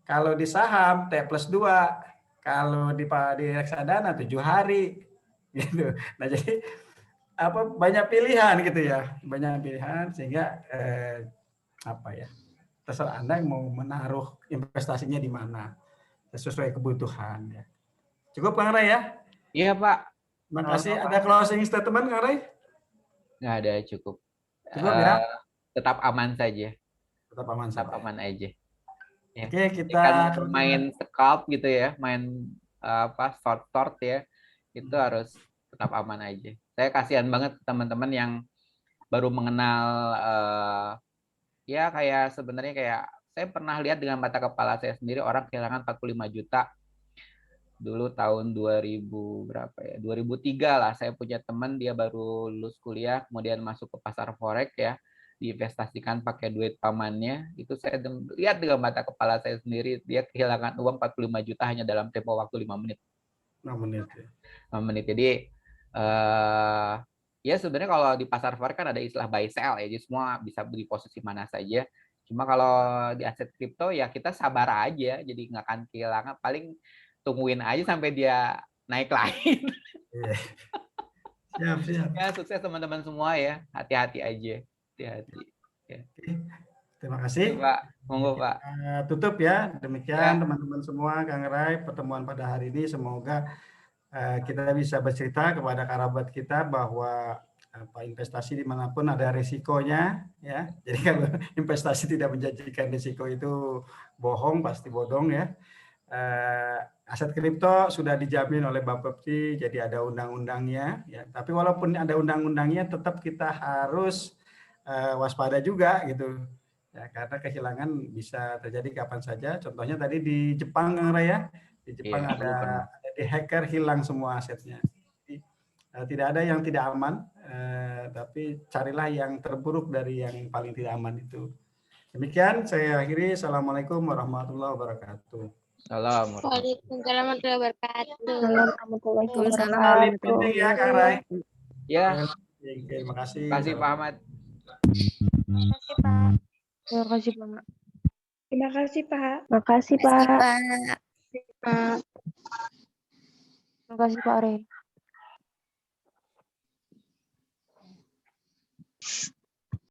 Kalau di saham T+2, kalau di reksadana 7 hari gitu. Nah, jadi banyak pilihan gitu ya, banyak pilihan sehingga terserah Anda yang mau menaruh investasinya di mana sesuai kebutuhan ya. Cukup Kang Rai ya? Iya Pak. Terima kasih. Ada closing statement Kang Rai? Nggak ada, cukup. Cukup ya? Tetap aman saja. Tetap aman Tetap saja. aman aja. Ya. Oke, kita kan main scalp gitu ya, main short ya, itu harus tetap aman aja. Saya kasihan banget teman-teman yang baru mengenal ya kayak sebenarnya kayak saya pernah lihat dengan mata kepala saya sendiri orang kehilangan 45 juta dulu tahun 2000 berapa ya, 2003 lah. Saya punya teman, dia baru lulus kuliah kemudian masuk ke pasar forex ya, diinvestasikan pakai duit pamannya. Itu saya lihat dengan mata kepala saya sendiri, dia kehilangan uang 45 juta hanya dalam tempo waktu 5 menit. 6 menit. Ya. 6 menit. Jadi ya sebenarnya kalau di pasar forex kan ada istilah buy sell ya, jadi semua bisa beli posisi mana saja. Cuma kalau di aset kripto ya kita sabar aja, jadi nggak akan kehilangan. Paling tungguin aja sampai dia naik lagi. Iya. Siap, siap. Ya sukses teman-teman semua ya, hati-hati aja, hati-hati. Ya. Terima Oke, kasih. Pak, monggo Pak. Tutup ya. Demikian Ya. teman-teman semua, Kang Rai, pertemuan pada hari ini semoga kita bisa bercerita kepada kerabat kita bahwa investasi dimanapun ada risikonya, ya. Jadi kalau investasi tidak menjanjikan risiko itu bohong, pasti bodong ya. Aset kripto sudah dijamin oleh Bapepti, jadi ada undang-undangnya, ya. Tapi walaupun ada undang-undangnya, tetap kita harus waspada juga gitu. Ya, karena kehilangan bisa terjadi kapan saja. Contohnya tadi di Jepang, Kang Raya, di Jepang Iya, dulu pernah. ada di hacker hilang semua asetnya. Jadi, tidak ada yang tidak aman, tapi carilah yang terburuk dari yang paling tidak aman itu. Demikian saya akhiri. Assalamualaikum warahmatullahi wabarakatuh. Salam. Waalaikumsalam warahmatullahi wabarakatuh. Waalaikumsalam. Penting ya, Kang Rai. Ya, Terima kasih. terima kasih Pak Ahmad. Terima kasih, Pak. Terima kasih, Pak. Makasih, Pak. Pak. Terima kasih, Pak Rey.